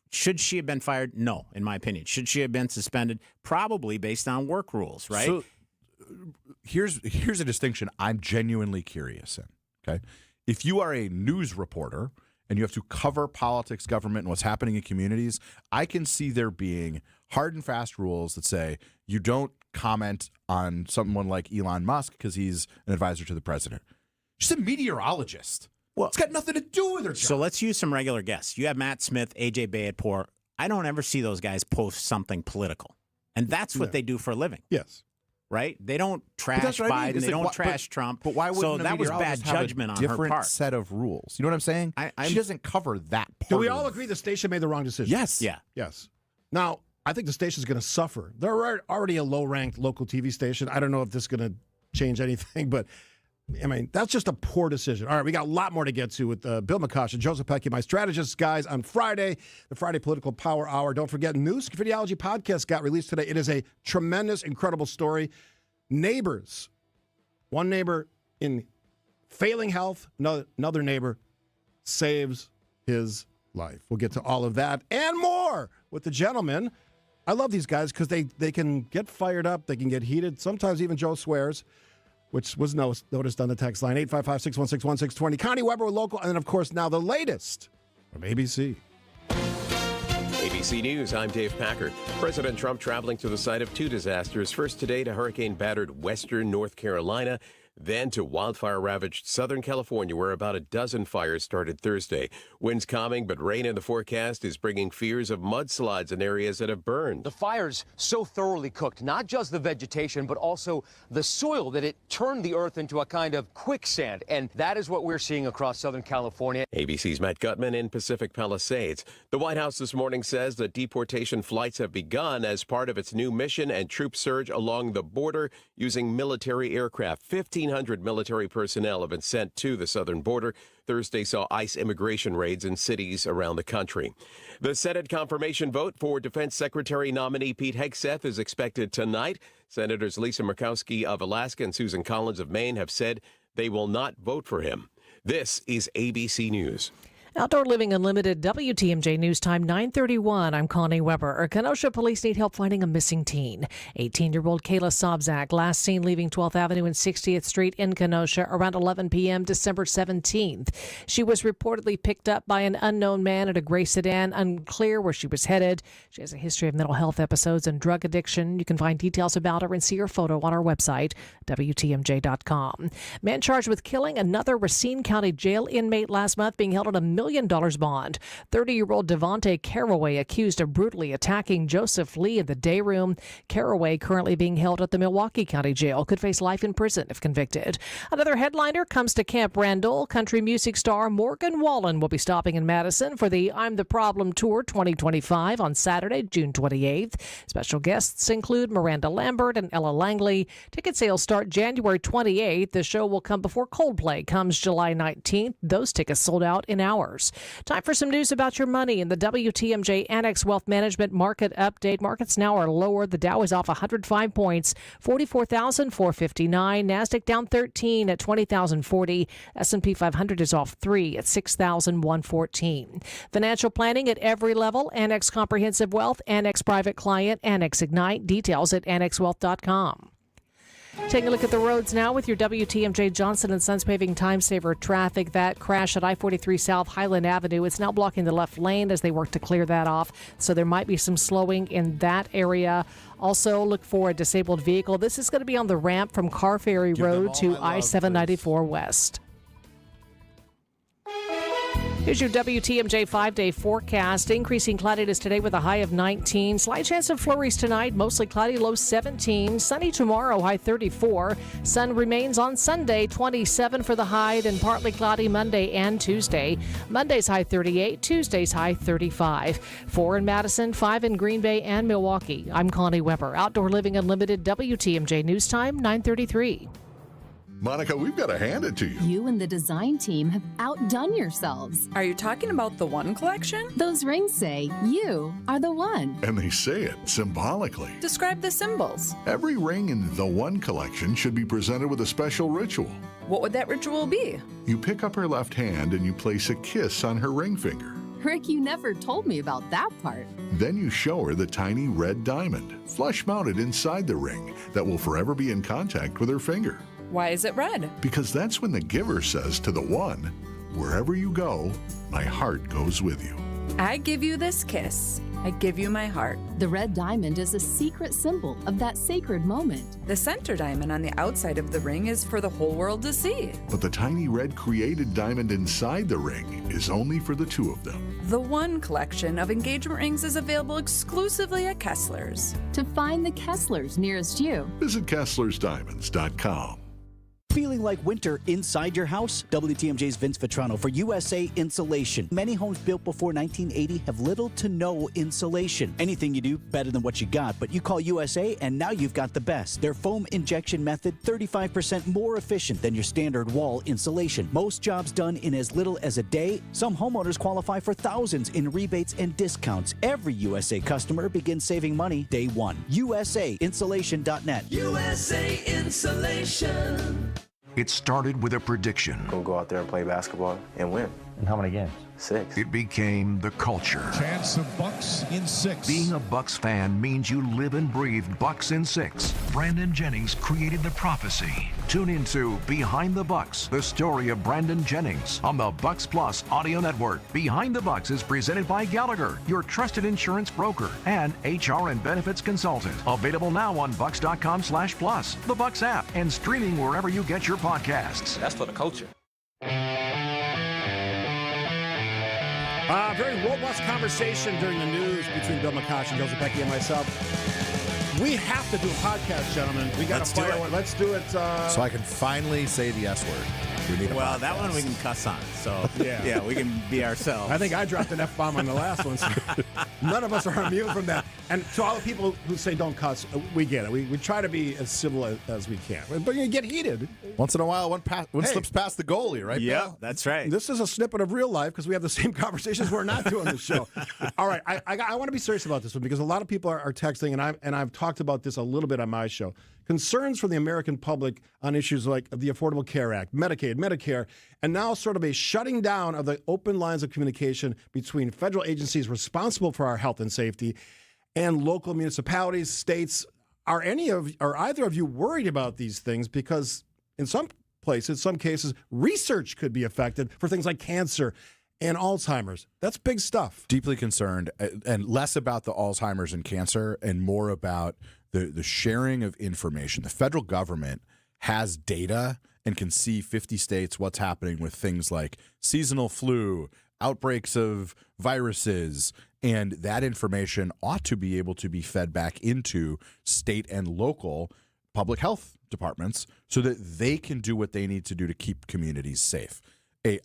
Should she have been fired? No, in my opinion. Should she have been suspended? Probably based on work rules, right? So here's a distinction I'm genuinely curious in. Okay, if you are a news reporter and you have to cover politics, government, and what's happening in communities, I can see there being hard and fast rules that say you don't comment on someone like Elon Musk because he's an advisor to the president. She's a meteorologist. Well, it's got nothing to do with her job. So let's use some regular guests. You have Matt Smith, AJ Bayatpour. I don't ever see those guys post something political. And that's what they do for a living. Yes. Right? They don't trash Biden. They don't trash Trump. But why wouldn't that was bad judgment on her different part. Set of rules. You know what I'm saying? She doesn't cover that part. Do we all agree the station made the wrong decision? Yes. Yeah. Yes. Now, I think the station's going to suffer. They're already a low-ranked local TV station. I don't know if this is going to change anything, but I mean, that's just a poor decision. All right, we got a lot more to get to with Bill McCosh and Joseph Pecky, my strategists, guys, on Friday, the Friday Political Power Hour. Don't forget, new Scaffidi podcast got released today. It is a tremendous, incredible story. Neighbors. One neighbor in failing health, another neighbor saves his life. We'll get to all of that and more with the gentleman. I love these guys because they can get fired up. They can get heated. Sometimes even Joe swears, which was noticed on the text line, 855-616-1620. Connie Weber with local, and then, of course, now the latest from ABC. ABC News, I'm Dave Packard. President Trump traveling to the site of two disasters, first today to hurricane-battered western North Carolina, then to wildfire-ravaged Southern California, where about a dozen fires started Thursday. Winds calming, but rain in the forecast is bringing fears of mudslides in areas that have burned. The fires so thoroughly cooked not just the vegetation, but also the soil, that it turned the earth into a kind of quicksand. And that is what we're seeing across Southern California. ABC's Matt Gutman in Pacific Palisades. The White House this morning says that deportation flights have begun as part of its new mission and troop surge along the border using military aircraft. 1,500 military personnel have been sent to the southern border. Thursday saw ICE immigration raids in cities around the country. The Senate confirmation vote for Defense Secretary nominee Pete Hegseth is expected tonight. Senators Lisa Murkowski of Alaska and Susan Collins of Maine have said they will not vote for him. This is ABC News. Outdoor Living Unlimited, WTMJ News Time, 9:31. I'm Connie Weber. Kenosha police need help finding a missing teen. 18-year-old Kayla Sobzak, last seen leaving 12th Avenue and 60th Street in Kenosha around 11 p.m. December 17th. She was reportedly picked up by an unknown man at a gray sedan, unclear where she was headed. She has a history of mental health episodes and drug addiction. You can find details about her and see her photo on our website, WTMJ.com. Man charged with killing another Racine County jail inmate last month, being held at $1 million bond. 30-year-old Devontae Caraway accused of brutally attacking Joseph Lee in the day room. Caraway, currently being held at the Milwaukee County Jail, could face life in prison if convicted. Another headliner comes to Camp Randall. Country music star Morgan Wallen will be stopping in Madison for the I'm the Problem Tour 2025 on Saturday, June 28th. Special guests include Miranda Lambert and Ella Langley. Ticket sales start January 28th. The show will come before Coldplay comes July 19th. Those tickets sold out in hours. Time for some news about your money in the WTMJ Annex Wealth Management Market Update. Markets now are lower. The Dow is off 105 points, 44,459. NASDAQ down 13 at 20,040. S&P 500 is off 3 at 6,114. Financial planning at every level. Annex Comprehensive Wealth, Annex Private Client, Annex Ignite. Details at annexwealth.com. Taking a look at the roads now with your WTMJ Johnson & Sons Paving Time Saver traffic. That crash at I-43 South Highland Avenue, it's now blocking the left lane as they work to clear that off. So there might be some slowing in that area. Also, look for a disabled vehicle. This is going to be on the ramp from Car Ferry Road to I-794 West. Here's your WTMJ 5-day forecast. Increasing cloudiness today with a high of 19. Slight chance of flurries tonight, mostly cloudy, low 17. Sunny tomorrow, high 34. Sun remains on Sunday, 27 for the high, then partly cloudy Monday and Tuesday. Monday's high 38, Tuesday's high 35. 4 in Madison, 5 in Green Bay and Milwaukee. I'm Connie Weber. Outdoor Living Unlimited, WTMJ News Time, 9:33. Monica, we've got to hand it to you. You and the design team have outdone yourselves. Are you talking about the One Collection? Those rings say you are the one. And they say it symbolically. Describe the symbols. Every ring in the One Collection should be presented with a special ritual. What would that ritual be? You pick up her left hand and you place a kiss on her ring finger. Rick, you never told me about that part. Then you show her the tiny red diamond, flush mounted inside the ring, that will forever be in contact with her finger. Why is it red? Because that's when the giver says to the one, wherever you go, my heart goes with you. I give you this kiss. I give you my heart. The red diamond is a secret symbol of that sacred moment. The center diamond on the outside of the ring is for the whole world to see. But the tiny red created diamond inside the ring is only for the two of them. The One Collection of engagement rings is available exclusively at Kessler's. To find the Kessler's nearest you, visit KesslersDiamonds.com. Feeling like winter inside your house? WTMJ's Vince Vitrano for USA Insulation. Many homes built before 1980 have little to no insulation. Anything you do, better than what you got, but you call USA and now you've got the best. Their foam injection method, 35% more efficient than your standard wall insulation. Most jobs done in as little as a day. Some homeowners qualify for thousands in rebates and discounts. Every USA customer begins saving money day one. USAinsulation.net. USA Insulation. It started with a prediction. Go out there and play basketball and win. And how many games? 6. It became the culture. Chance of Bucks in 6. Being a Bucks fan means you live and breathe Bucks in 6. Brandon Jennings created the prophecy. Tune into Behind the Bucks, the story of Brandon Jennings on the Bucks Plus audio network. Behind the Bucks is presented by Gallagher, your trusted insurance broker and HR and benefits consultant. Available now on bucks.com/plus, the Bucks app, and streaming wherever you get your podcasts. That's for the culture. Very robust conversation during the news between Bill McCosh and Joseph Becky and myself. We have to do a podcast, gentlemen. We got to fire one. Let's do it. So I can finally say the S word. We need a podcast. That one we can cuss on. So yeah, we can be ourselves. I think I dropped an F-bomb on the last one. So none of us are immune from that. And to all the people who say don't cuss, we get it. We try to be as civil as we can. But you get heated. Once in a while, one slips past the goalie, right? Yeah, Bill? that's right. This is a snippet of real life because we have the same conversations we're not doing the show. All right, I want to be serious about this one because a lot of people are texting, and I've talked about this a little bit on my show. Concerns from the American public on issues like the Affordable Care Act, Medicaid, Medicare, and now sort of a shutting down of the open lines of communication between federal agencies responsible for our health and safety and local municipalities, states. Are either of you worried about these things? Because in some cases, research could be affected for things like cancer and Alzheimer's. That's big stuff. Deeply concerned, and less about the Alzheimer's and cancer and more about the sharing of information. The federal government has data and can see 50 states what's happening with things like seasonal flu, outbreaks of viruses, and that information ought to be able to be fed back into state and local public health departments so that they can do what they need to do to keep communities safe.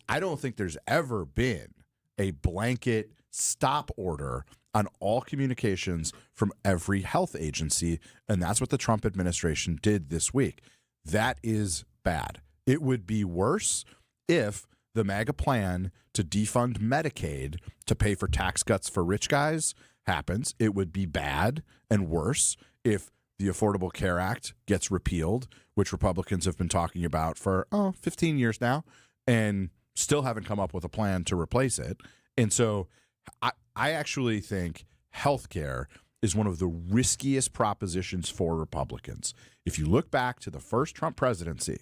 I don't think there's ever been a blanket stop order on all communications from every health agency, and that's what the Trump administration did this week. That is bad. It would be worse if the MAGA plan to defund Medicaid to pay for tax cuts for rich guys happens. It would be bad and worse if the Affordable Care Act gets repealed, which Republicans have been talking about for 15 years now, and still haven't come up with a plan to replace it. And so I actually think healthcare is one of the riskiest propositions for Republicans. If you look back to the first Trump presidency,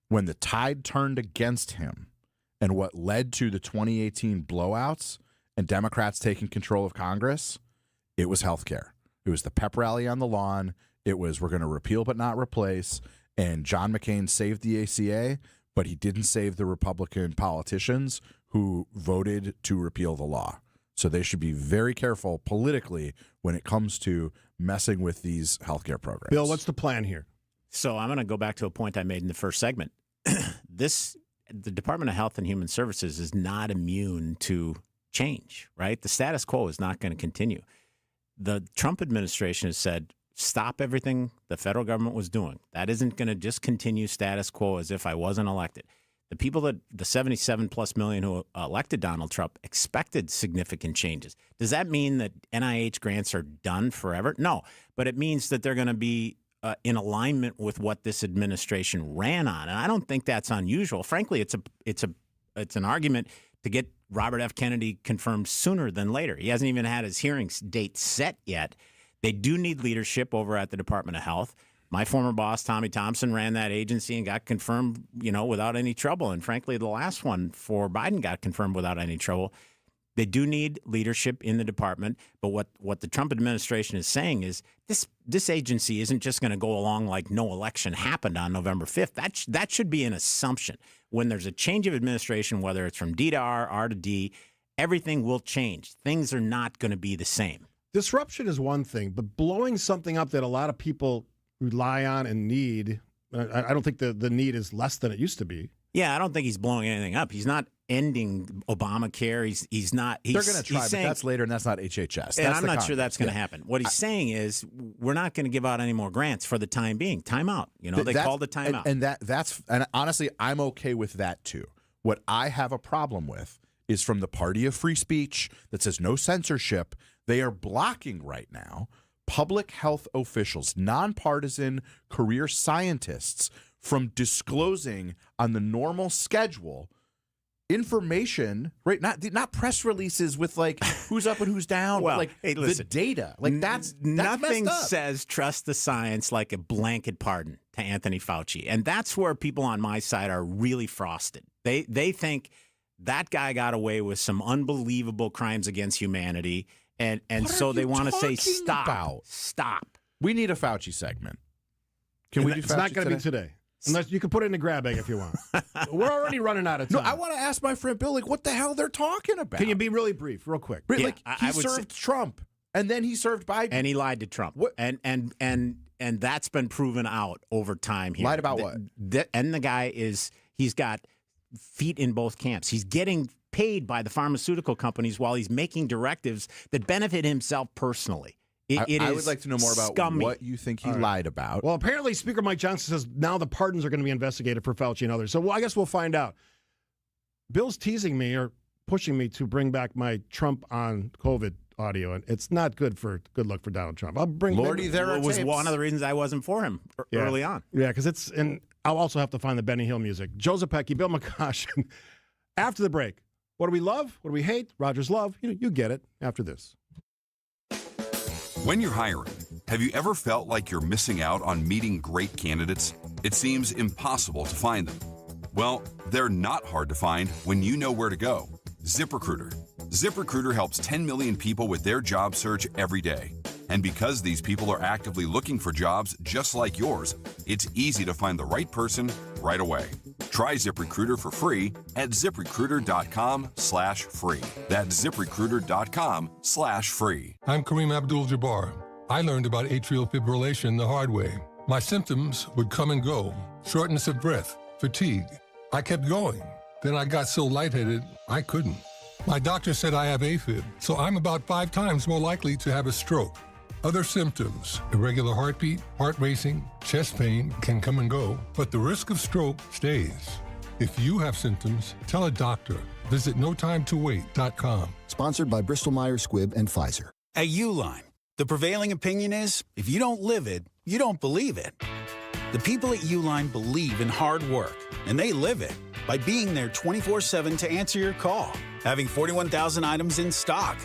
when the tide turned against him and what led to the 2018 blowouts and Democrats taking control of Congress, it was healthcare. It was the pep rally on the lawn. It was, we're going to repeal but not replace. And John McCain saved the ACA, but he didn't save the Republican politicians who voted to repeal the law. So they should be very careful politically when it comes to messing with these healthcare programs. Bill, what's the plan here? So I'm going to go back to a point I made in the first segment. The Department of Health and Human Services is not immune to change, right? The status quo is not going to continue. The Trump administration has said, stop everything the federal government was doing. That isn't going to just continue status quo as if I wasn't elected. The people the 77+ million who elected Donald Trump expected significant changes. Does that mean that NIH grants are done forever? No, but it means that they're going to be in alignment with what this administration ran on, and I don't think that's unusual. Frankly, it's an argument to get Robert F. Kennedy confirmed sooner than later. He hasn't even had his hearing date set yet. They do need leadership over at the Department of Health. My former boss, Tommy Thompson, ran that agency and got confirmed, without any trouble. And frankly, the last one for Biden got confirmed without any trouble. They do need leadership in the department, but what the Trump administration is saying is this agency isn't just going to go along like no election happened on November 5th. That should be an assumption. When there's a change of administration, whether it's from D to R to D, everything will change. Things are not going to be the same. Disruption is one thing, but blowing something up that a lot of people rely on and need, I don't think the need is less than it used to be. Yeah, I don't think he's blowing anything up. He's not ending Obamacare. He's not. They're going to try, but that's later, and that's not HHS. And I'm not sure that's going to happen. What he's saying is we're not going to give out any more grants for the time being. Time out. They called the time out. And honestly, I'm okay with that too. What I have a problem with is from the party of free speech that says no censorship. They are blocking right now public health officials, nonpartisan career scientists from disclosing on the normal schedule information, right? Not press releases with like who's up and who's down, well, but like hey, listen, the data. Like that's nothing messed up. Says trust the science like a blanket pardon to Anthony Fauci. And that's where people on my side are really frosted. They think that guy got away with some unbelievable crimes against humanity. And so they want to say stop. We need a Fauci segment. Can we do Fauci It's not going to be today. Unless you can put it in the grab bag if you want. We're already running out of time. No, I want to ask my friend Bill, like, what the hell they're talking about? Can you be really brief, real quick? Yeah, like, he served Trump, and then he served Biden. And he lied to Trump. What? And that's been proven out over time here. Lied about what? And the guy he's got feet in both camps. He's getting paid by the pharmaceutical companies while he's making directives that benefit himself personally. I would like to know more about scummy. what you think he lied about. Well, apparently Speaker Mike Johnson says now the pardons are going to be investigated for Fauci and others. So I guess we'll find out. Bill's teasing me or pushing me to bring back my Trump on COVID audio, and it's not good look for Donald Trump. I'll bring Lordy, there was one of the reasons I wasn't for him early on. Yeah, because and I'll also have to find the Benny Hill music. Joe Zepecki, Bill McCosh. After the break, what do we love? What do we hate? Rogers love. You get it after this. When you're hiring, have you ever felt like you're missing out on meeting great candidates? It seems impossible to find them. Well, they're not hard to find when you know where to go. ZipRecruiter. ZipRecruiter helps 10 million people with their job search every day. And because these people are actively looking for jobs just like yours, it's easy to find the right person right away. Try ZipRecruiter for free at ZipRecruiter.com/free. That's ZipRecruiter.com/free. I'm Kareem Abdul-Jabbar. I learned about atrial fibrillation the hard way. My symptoms would come and go. Shortness of breath, fatigue. I kept going. Then I got so lightheaded, I couldn't. My doctor said I have AFib, so I'm about 5 times more likely to have a stroke. Other symptoms, irregular heartbeat, heart racing, chest pain can come and go, but the risk of stroke stays. If you have symptoms, tell a doctor. Visit notimetowait.com. Sponsored by Bristol-Myers Squibb and Pfizer. At Uline, the prevailing opinion is, if you don't live it, you don't believe it. The people at Uline believe in hard work, and they live it by being there 24/7 to answer your call, having 41,000 items in stock,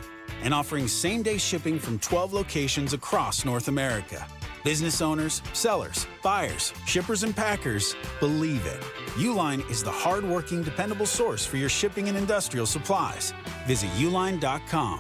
and offering same-day shipping from 12 locations across North America. Business owners, sellers, buyers, shippers, and packers believe it. Uline is the hard-working, dependable source for your shipping and industrial supplies. Visit uline.com.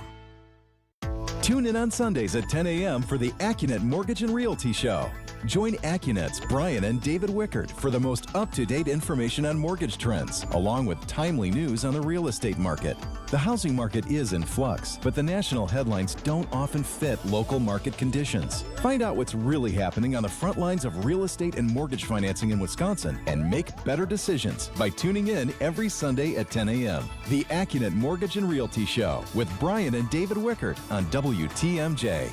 Tune in on Sundays at 10 a.m. for the AccuNet Mortgage and Realty Show. Join AccuNet's Brian and David Wickert for the most up-to-date information on mortgage trends, along with timely news on the real estate market. The housing market is in flux, but the national headlines don't often fit local market conditions. Find out what's really happening on the front lines of real estate and mortgage financing in Wisconsin and make better decisions by tuning in every Sunday at 10 a.m. The AccuNet Mortgage and Realty Show with Brian and David Wickert on WTMJ.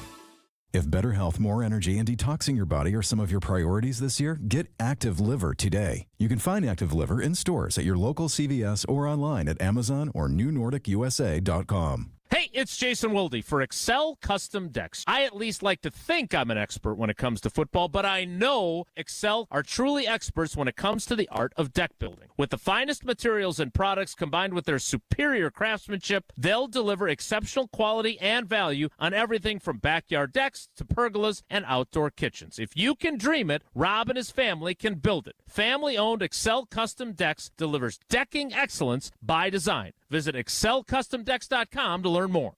If better health, more energy, and detoxing your body are some of your priorities this year, get Active Liver today. You can find Active Liver in stores at your local CVS or online at Amazon or NewNordicUSA.com. Hey, it's Jason Wilde for Excel Custom Decks. I at least like to think I'm an expert when it comes to football, but I know Excel are truly experts when it comes to the art of deck building. With the finest materials and products combined with their superior craftsmanship, they'll deliver exceptional quality and value on everything from backyard decks to pergolas and outdoor kitchens. If you can dream it, Rob and his family can build it. Family-owned Excel Custom Decks delivers decking excellence by design. Visit excelcustomdecks.com to learn more.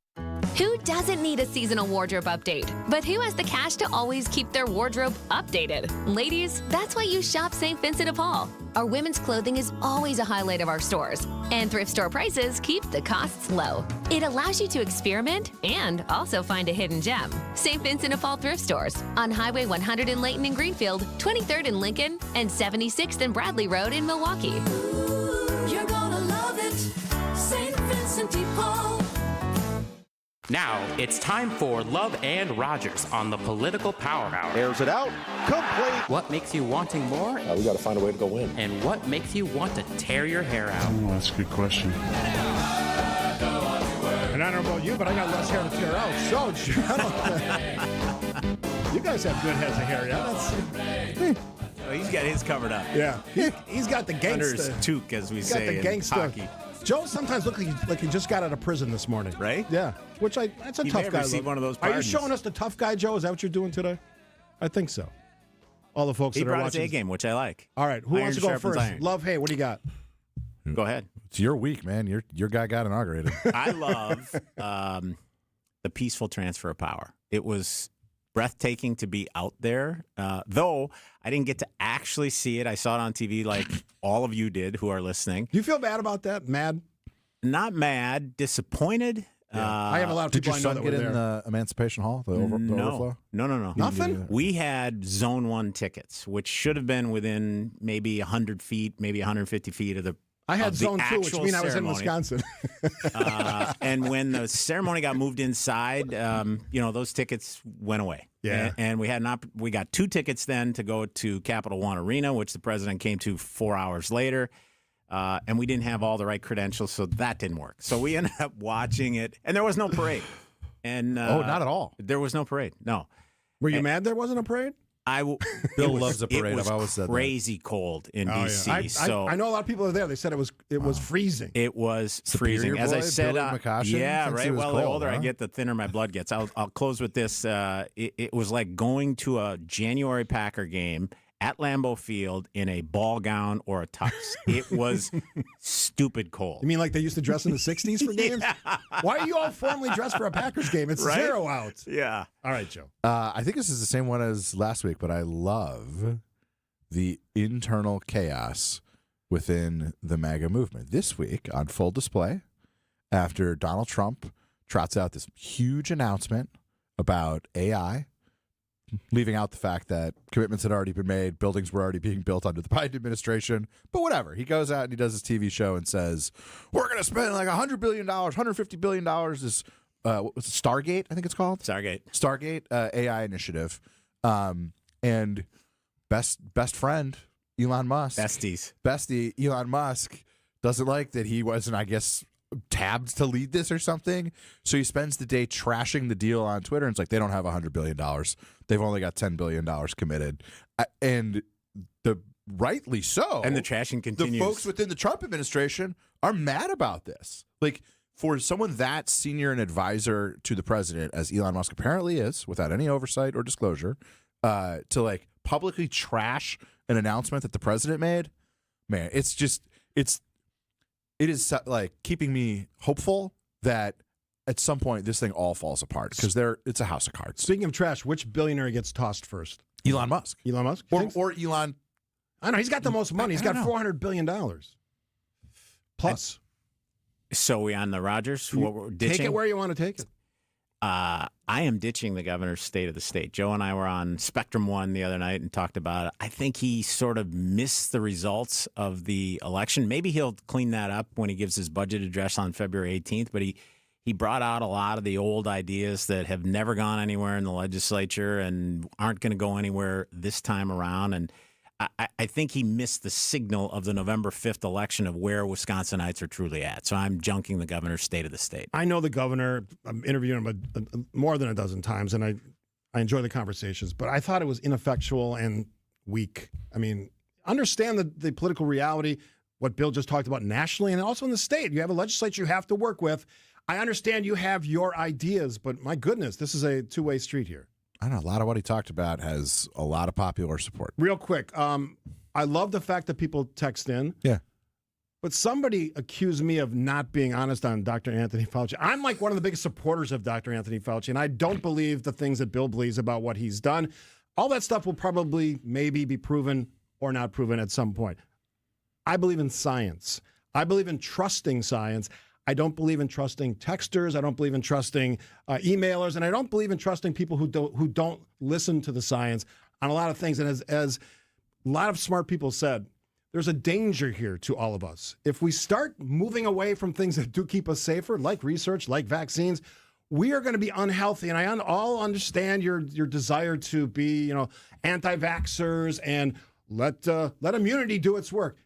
Who doesn't need a seasonal wardrobe update? But who has the cash to always keep their wardrobe updated? Ladies, that's why you shop St. Vincent de Paul. Our women's clothing is always a highlight of our stores, and thrift store prices keep the costs low. It allows you to experiment and also find a hidden gem. St. Vincent de Paul thrift stores on Highway 100 in Layton and Greenfield, 23rd in Lincoln, and 76th and Bradley Road in Milwaukee. You're gonna love it, St. Vincent de Paul. Now it's time for Love and Rogers on the Political Power Hour. Airs it out, complete. What makes you wanting more? We got to find a way to go win. And what makes you want to tear your hair out? Oh, that's a good question. And I don't know about you, but I got less hair to tear out. So, you guys have good heads of hair, yeah? Oh, he's got his covered up. Yeah, he's got the gangsta. Under his toque, as we say in hockey. Joe sometimes looks like he just got out of prison this morning. Right? Yeah. That's a He tough may have guy. received look. one of those Are you pardons. showing us the tough guy, Joe? Is that what you're doing today? I think so. All the folks He that are brought his watching. A game, which I like. All right, who Iron wants to go sharpens first? iron. Love, hey, what do you got? Go ahead. It's your week, man. Your guy got inaugurated. I love the peaceful transfer of power. It was breathtaking to be out there, though I didn't get to actually see it. I saw it on TV like all of you did who are listening. Do you feel bad about that? Mad? Not mad, disappointed. Yeah. I have a lot of Did people your I know son that get were in there. the Emancipation Hall, the overflow? No. Nothing? We had Zone 1 tickets, which should have been within maybe 100 feet, maybe 150 feet of the I had of the Zone 2, which actual means I was in ceremony. Wisconsin. And when the ceremony got moved inside, those tickets went away. Yeah. And we had we got 2 tickets then to go to Capital One Arena, which the president came to 4 hours later. And we didn't have all the right credentials, so that didn't work. So we ended up watching it, and there was no parade. And not at all. There was no parade. No. Were you mad there wasn't a parade? Bill loves a parade. It was I've always said that. crazy cold in D.C. Yeah. So I know a lot of people are there. They said it was freezing. it was Superior freezing. As I boy, said, Billy McCoshen yeah, thinks right. it was Well, the cold, older I huh? get, the thinner my blood gets. I'll close with this. It was like going to a January Packer game at Lambeau Field in a ball gown or a tux. It was stupid cold. You mean like they used to dress in the 60s for games? Why are you all formally dressed for a Packers game? It's Right? 0 out. Yeah. All right, Joe. I think this is the same one as last week, but I love the internal chaos within the MAGA movement. This week, on full display, after Donald Trump trots out this huge announcement about AI, leaving out the fact that commitments had already been made, buildings were already being built under the Biden administration, but whatever. He goes out and he does his TV show and says, we're going to spend like $100 billion, $150 billion, this what was it, Stargate, I think it's called? Stargate AI initiative. And best friend, Elon Musk. Bestie, Elon Musk, doesn't like that he wasn't, I guess, tabbed to lead this or something. So he spends the day trashing the deal on Twitter. And it's like, they don't have $100 billion. They've only got $10 billion committed. And rightly so. And the trashing continues. The folks within the Trump administration are mad about this. Like, for someone that senior an advisor to the president, as Elon Musk apparently is, without any oversight or disclosure, to like publicly trash an announcement that the president made, man, it is like keeping me hopeful that at some point this thing all falls apart because it's a house of cards. Speaking of trash, which billionaire gets tossed first? Elon Musk. Elon Musk? Or Elon. I know. He's got the most money. He's got I don't know. $400 billion. Plus. So we on the Rogers? What we're ditching? Take it where you want to take it. I am ditching the governor's state of the state. Joe and I were on Spectrum One the other night and talked about it. I think he sort of missed the results of the election. Maybe he'll clean that up when he gives his budget address on February 18th, but he brought out a lot of the old ideas that have never gone anywhere in the legislature and aren't going to go anywhere this time around. And I think he missed the signal of the November 5th election of where Wisconsinites are truly at. So I'm junking the governor's state of the state. I know the governor. I'm interviewing him more than a dozen times, and I enjoy the conversations. But I thought it was ineffectual and weak. I mean, understand the political reality, what Bill just talked about nationally and also in the state. You have a legislature you have to work with. I understand you have your ideas, but my goodness, this is a two-way street here. I don't know. A lot of what he talked about has a lot of popular support. Real quick, I love the fact that people text in. Yeah. But somebody accused me of not being honest on Dr. Anthony Fauci. I'm like one of the biggest supporters of Dr. Anthony Fauci, and I don't believe the things that Bill believes about what he's done. All that stuff will probably maybe be proven or not proven at some point. I believe in science. I believe in trusting science. I don't believe in trusting texters. I don't believe in trusting emailers, and I don't believe in trusting people who don't listen to the science on a lot of things. And as a lot of smart people said, there's a danger here to all of us. If we start moving away from things that do keep us safer, like research, like vaccines, we are going to be unhealthy. And I all understand your desire to be, anti-vaxxers and let immunity do its work.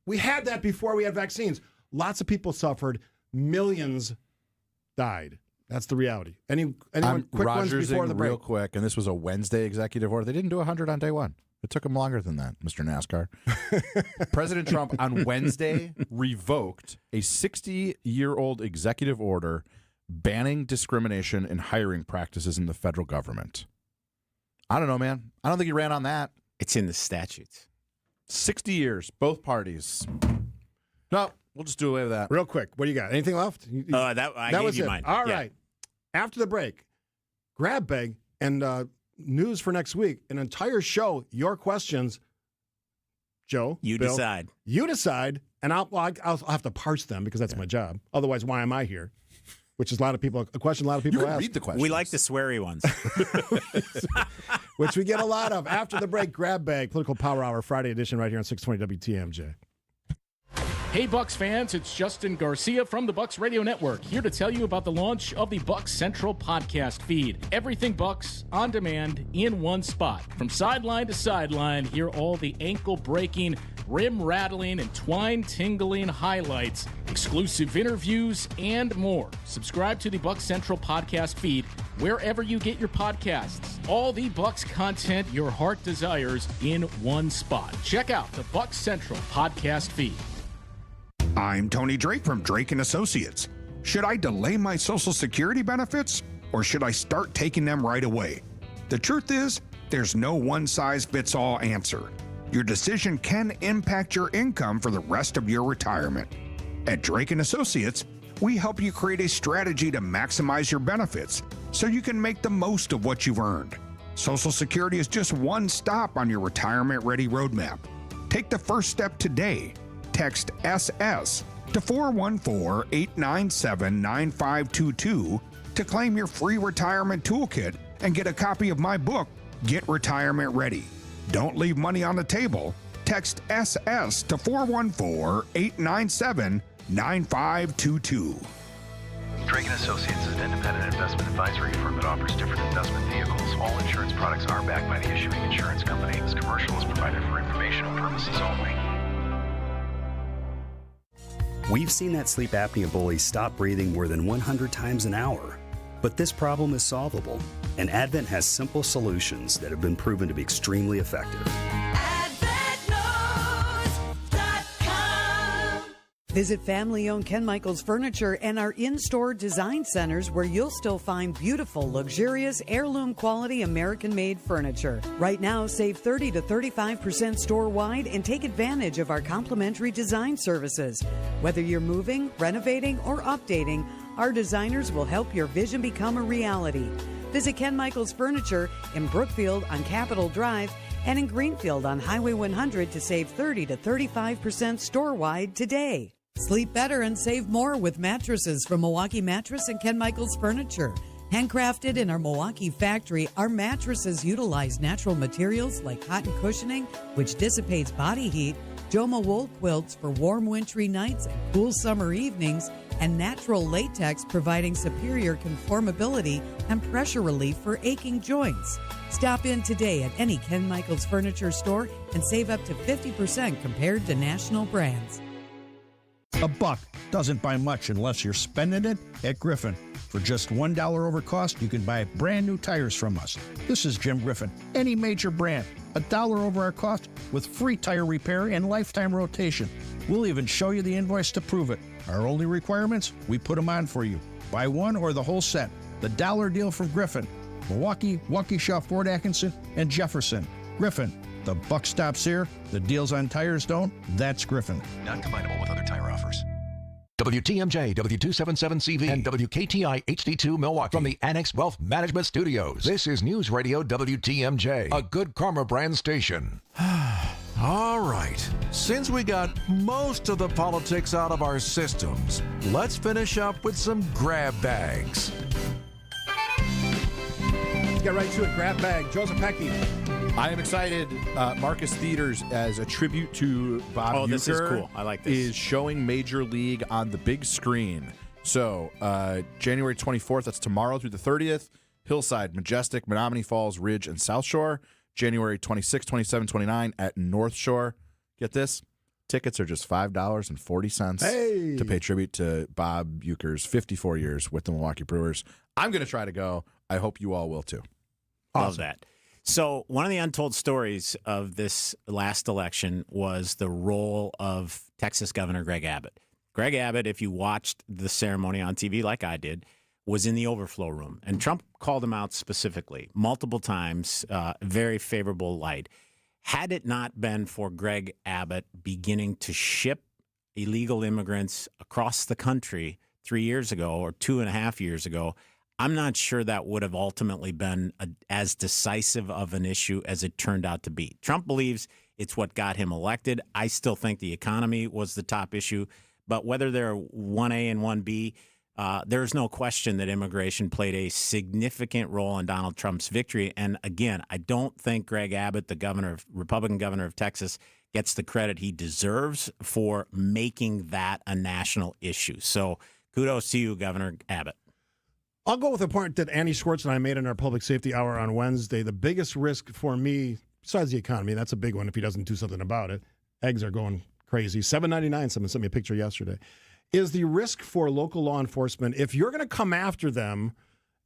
We had that before we had vaccines. Lots of people suffered. Millions died. That's the reality. Anyone quick ones before the break? Real quick, and this was a Wednesday executive order. They didn't do 100 on day one. It took them longer than that, Mr. NASCAR. President Trump on Wednesday revoked a 60-year-old executive order banning discrimination in hiring practices in the federal government. I don't know, man. I don't think he ran on that. It's in the statutes. 60 years, both parties. No. We'll just do away with that. Real quick, what do you got? Anything left? I gave you it. mine. All right. After the break, grab bag and news for next week. An entire show, your questions. Joe, you Bill, decide. You decide, and I'll have to parse them because that's my job. Otherwise, why am I here? Which is a question a lot of people ask. Read the questions. We like the sweary ones. Which we get a lot of. After the break, grab bag, Political Power Hour, Friday edition right here on 620 WTMJ. Hey Bucks fans, it's Justin Garcia from the Bucks Radio Network, here to tell you about the launch of the Bucks Central podcast feed. Everything Bucks, on demand, in one spot. From sideline to sideline, hear all the ankle-breaking, rim-rattling, and twine-tingling highlights, exclusive interviews, and more. Subscribe to the Bucks Central podcast feed wherever you get your podcasts. All the Bucks content your heart desires in one spot. Check out the Bucks Central podcast feed. I'm Tony Drake from Drake & Associates. Should I delay my Social Security benefits or should I start taking them right away? The truth is, there's no one-size-fits-all answer. Your decision can impact your income for the rest of your retirement. At Drake & Associates, we help you create a strategy to maximize your benefits so you can make the most of what you've earned. Social Security is just one stop on your retirement-ready roadmap. Take the first step today. Text SS to 414-897-9522 to claim your free retirement toolkit and get a copy of my book, Get Retirement Ready. Don't leave money on the table. Text SS to 414-897-9522. Drake & Associates is an independent investment advisory firm that offers different investment vehicles. All insurance products are backed by the issuing insurance company. This commercial is provided for informational purposes only. We've seen that sleep apnea bully stop breathing more than 100 times an hour. But this problem is solvable, and Advent has simple solutions that have been proven to be extremely effective. Visit family-owned Ken Michaels Furniture and our in-store design centers where you'll still find beautiful, luxurious, heirloom quality American-made furniture. Right now, save 30 to 35% store-wide and take advantage of our complimentary design services. Whether you're moving, renovating, or updating, our designers will help your vision become a reality. Visit Ken Michaels Furniture in Brookfield on Capitol Drive and in Greenfield on Highway 100 to save 30 to 35% store-wide today. Sleep better and save more with mattresses from Milwaukee Mattress and Ken Michaels Furniture. Handcrafted in our Milwaukee factory, our mattresses utilize natural materials like cotton cushioning, which dissipates body heat, Joma wool quilts for warm wintry nights and cool summer evenings, and natural latex providing superior conformability and pressure relief for aching joints. Stop in today at any Ken Michaels Furniture store and save up to 50% compared to national brands. A buck doesn't buy much unless you're spending it at Griffin. For just $1 over cost, you can buy brand new tires from us. This is Jim Griffin. Any major brand, $1 over our cost with free tire repair and lifetime rotation. We'll even show you the invoice to prove it. Our only requirements, we put them on for you. Buy one or the whole set. The dollar deal from Griffin. Milwaukee, Waukesha, Fort Atkinson, and Jefferson. Griffin. The buck stops here. The deals on tires don't. That's Griffin. Not combinable with other tire offers. WTMJ, W277CV, and WKTI HD2 Milwaukee. From the Annex Wealth Management Studios, this is News Radio WTMJ, a Good Karma brand station. All right, since we got most of the politics out of our systems, let's finish up with some grab bags. Let's get right to it. Grab bag. Joseph Pecky. I am excited. Marcus Theaters, as a tribute to Bob Uecker, this is cool. I like this. Is showing Major League on the big screen. So January 24th, that's tomorrow through the 30th, Hillside, Majestic, Menominee Falls, Ridge, and South Shore. January 26, 27, 29 at North Shore. Get this. Tickets are just $5.40 to pay tribute to Bob Uecker's 54 years with the Milwaukee Brewers. I'm going to try to go. I hope you all will too. Love that. So one of the untold stories of this last election was the role of Texas Governor Greg Abbott. Greg Abbott, if you watched the ceremony on TV like I did, was in the overflow room. And Trump called him out specifically multiple times, very favorable light. Had it not been for Greg Abbott beginning to ship illegal immigrants across the country 3 years ago or 2.5 years ago, I'm not sure that would have ultimately been as decisive of an issue as it turned out to be. Trump believes it's what got him elected. I still think the economy was the top issue. But whether they're 1A and 1B, there's no question that immigration played a significant role in Donald Trump's victory. And again, I don't think Greg Abbott, the Republican governor of Texas, gets the credit he deserves for making that a national issue. So kudos to you, Governor Abbott. I'll go with a point that Andy Schwartz and I made in our public safety hour on Wednesday. The biggest risk for me, besides the economy, that's a big one if he doesn't do something about it. Eggs are going crazy. $7.99, someone sent me a picture yesterday, is the risk for local law enforcement. If you're going to come after them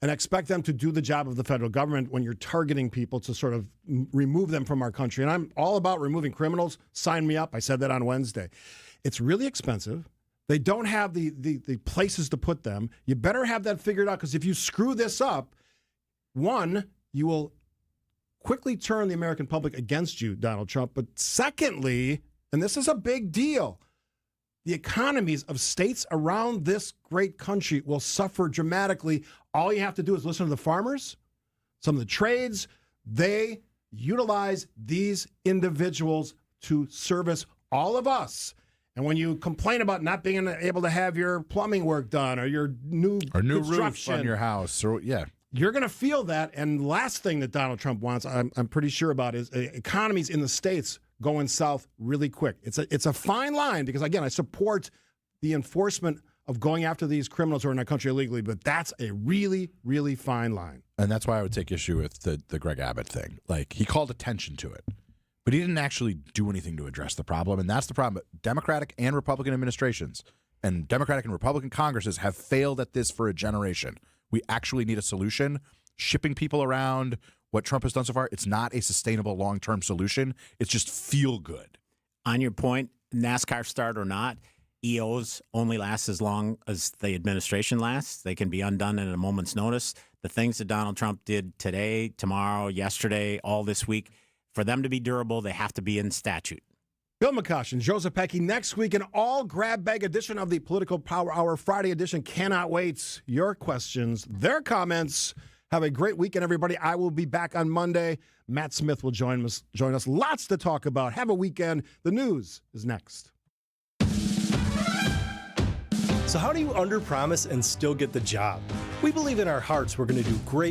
and expect them to do the job of the federal government when you're targeting people to sort of remove them from our country, and I'm all about removing criminals, sign me up. I said that on Wednesday. It's really expensive. They don't have the places to put them. You better have that figured out, because if you screw this up, one, you will quickly turn the American public against you, Donald Trump. But secondly, and this is a big deal, the economies of states around this great country will suffer dramatically. All you have to do is listen to the farmers, some of the trades. They utilize these individuals to service all of us. And when you complain about not being able to have your plumbing work done or your new roof on your house, you're going to feel that. And last thing that Donald Trump wants, I'm pretty sure about, is economies in the states going south really quick. It's a fine line, because again, I support the enforcement of going after these criminals who are in our country illegally, but that's a really, really fine line. And that's why I would take issue with the Greg Abbott thing. Like, he called attention to it, but he didn't actually do anything to address the problem. And that's the problem. Democratic and Republican administrations and Democratic and Republican Congresses have failed at this for a generation. We actually need a solution. Shipping people around, what Trump has done so far, it's not a sustainable long-term solution. It's just feel good. On your point, NASCAR start or not, EOs only last as long as the administration lasts. They can be undone in a moment's notice. The things that Donald Trump did today, tomorrow, yesterday, all this week, for them to be durable, they have to be in statute. Bill McCoshen, Joseph Pecky, next week, an all grab bag edition of the Political Power Hour Friday edition. Cannot wait. Your questions, their comments. Have a great weekend, everybody. I will be back on Monday. Matt Smith will join us. Lots to talk about. Have a weekend. The news is next. So how do you underpromise and still get the job? We believe in our hearts we're going to do great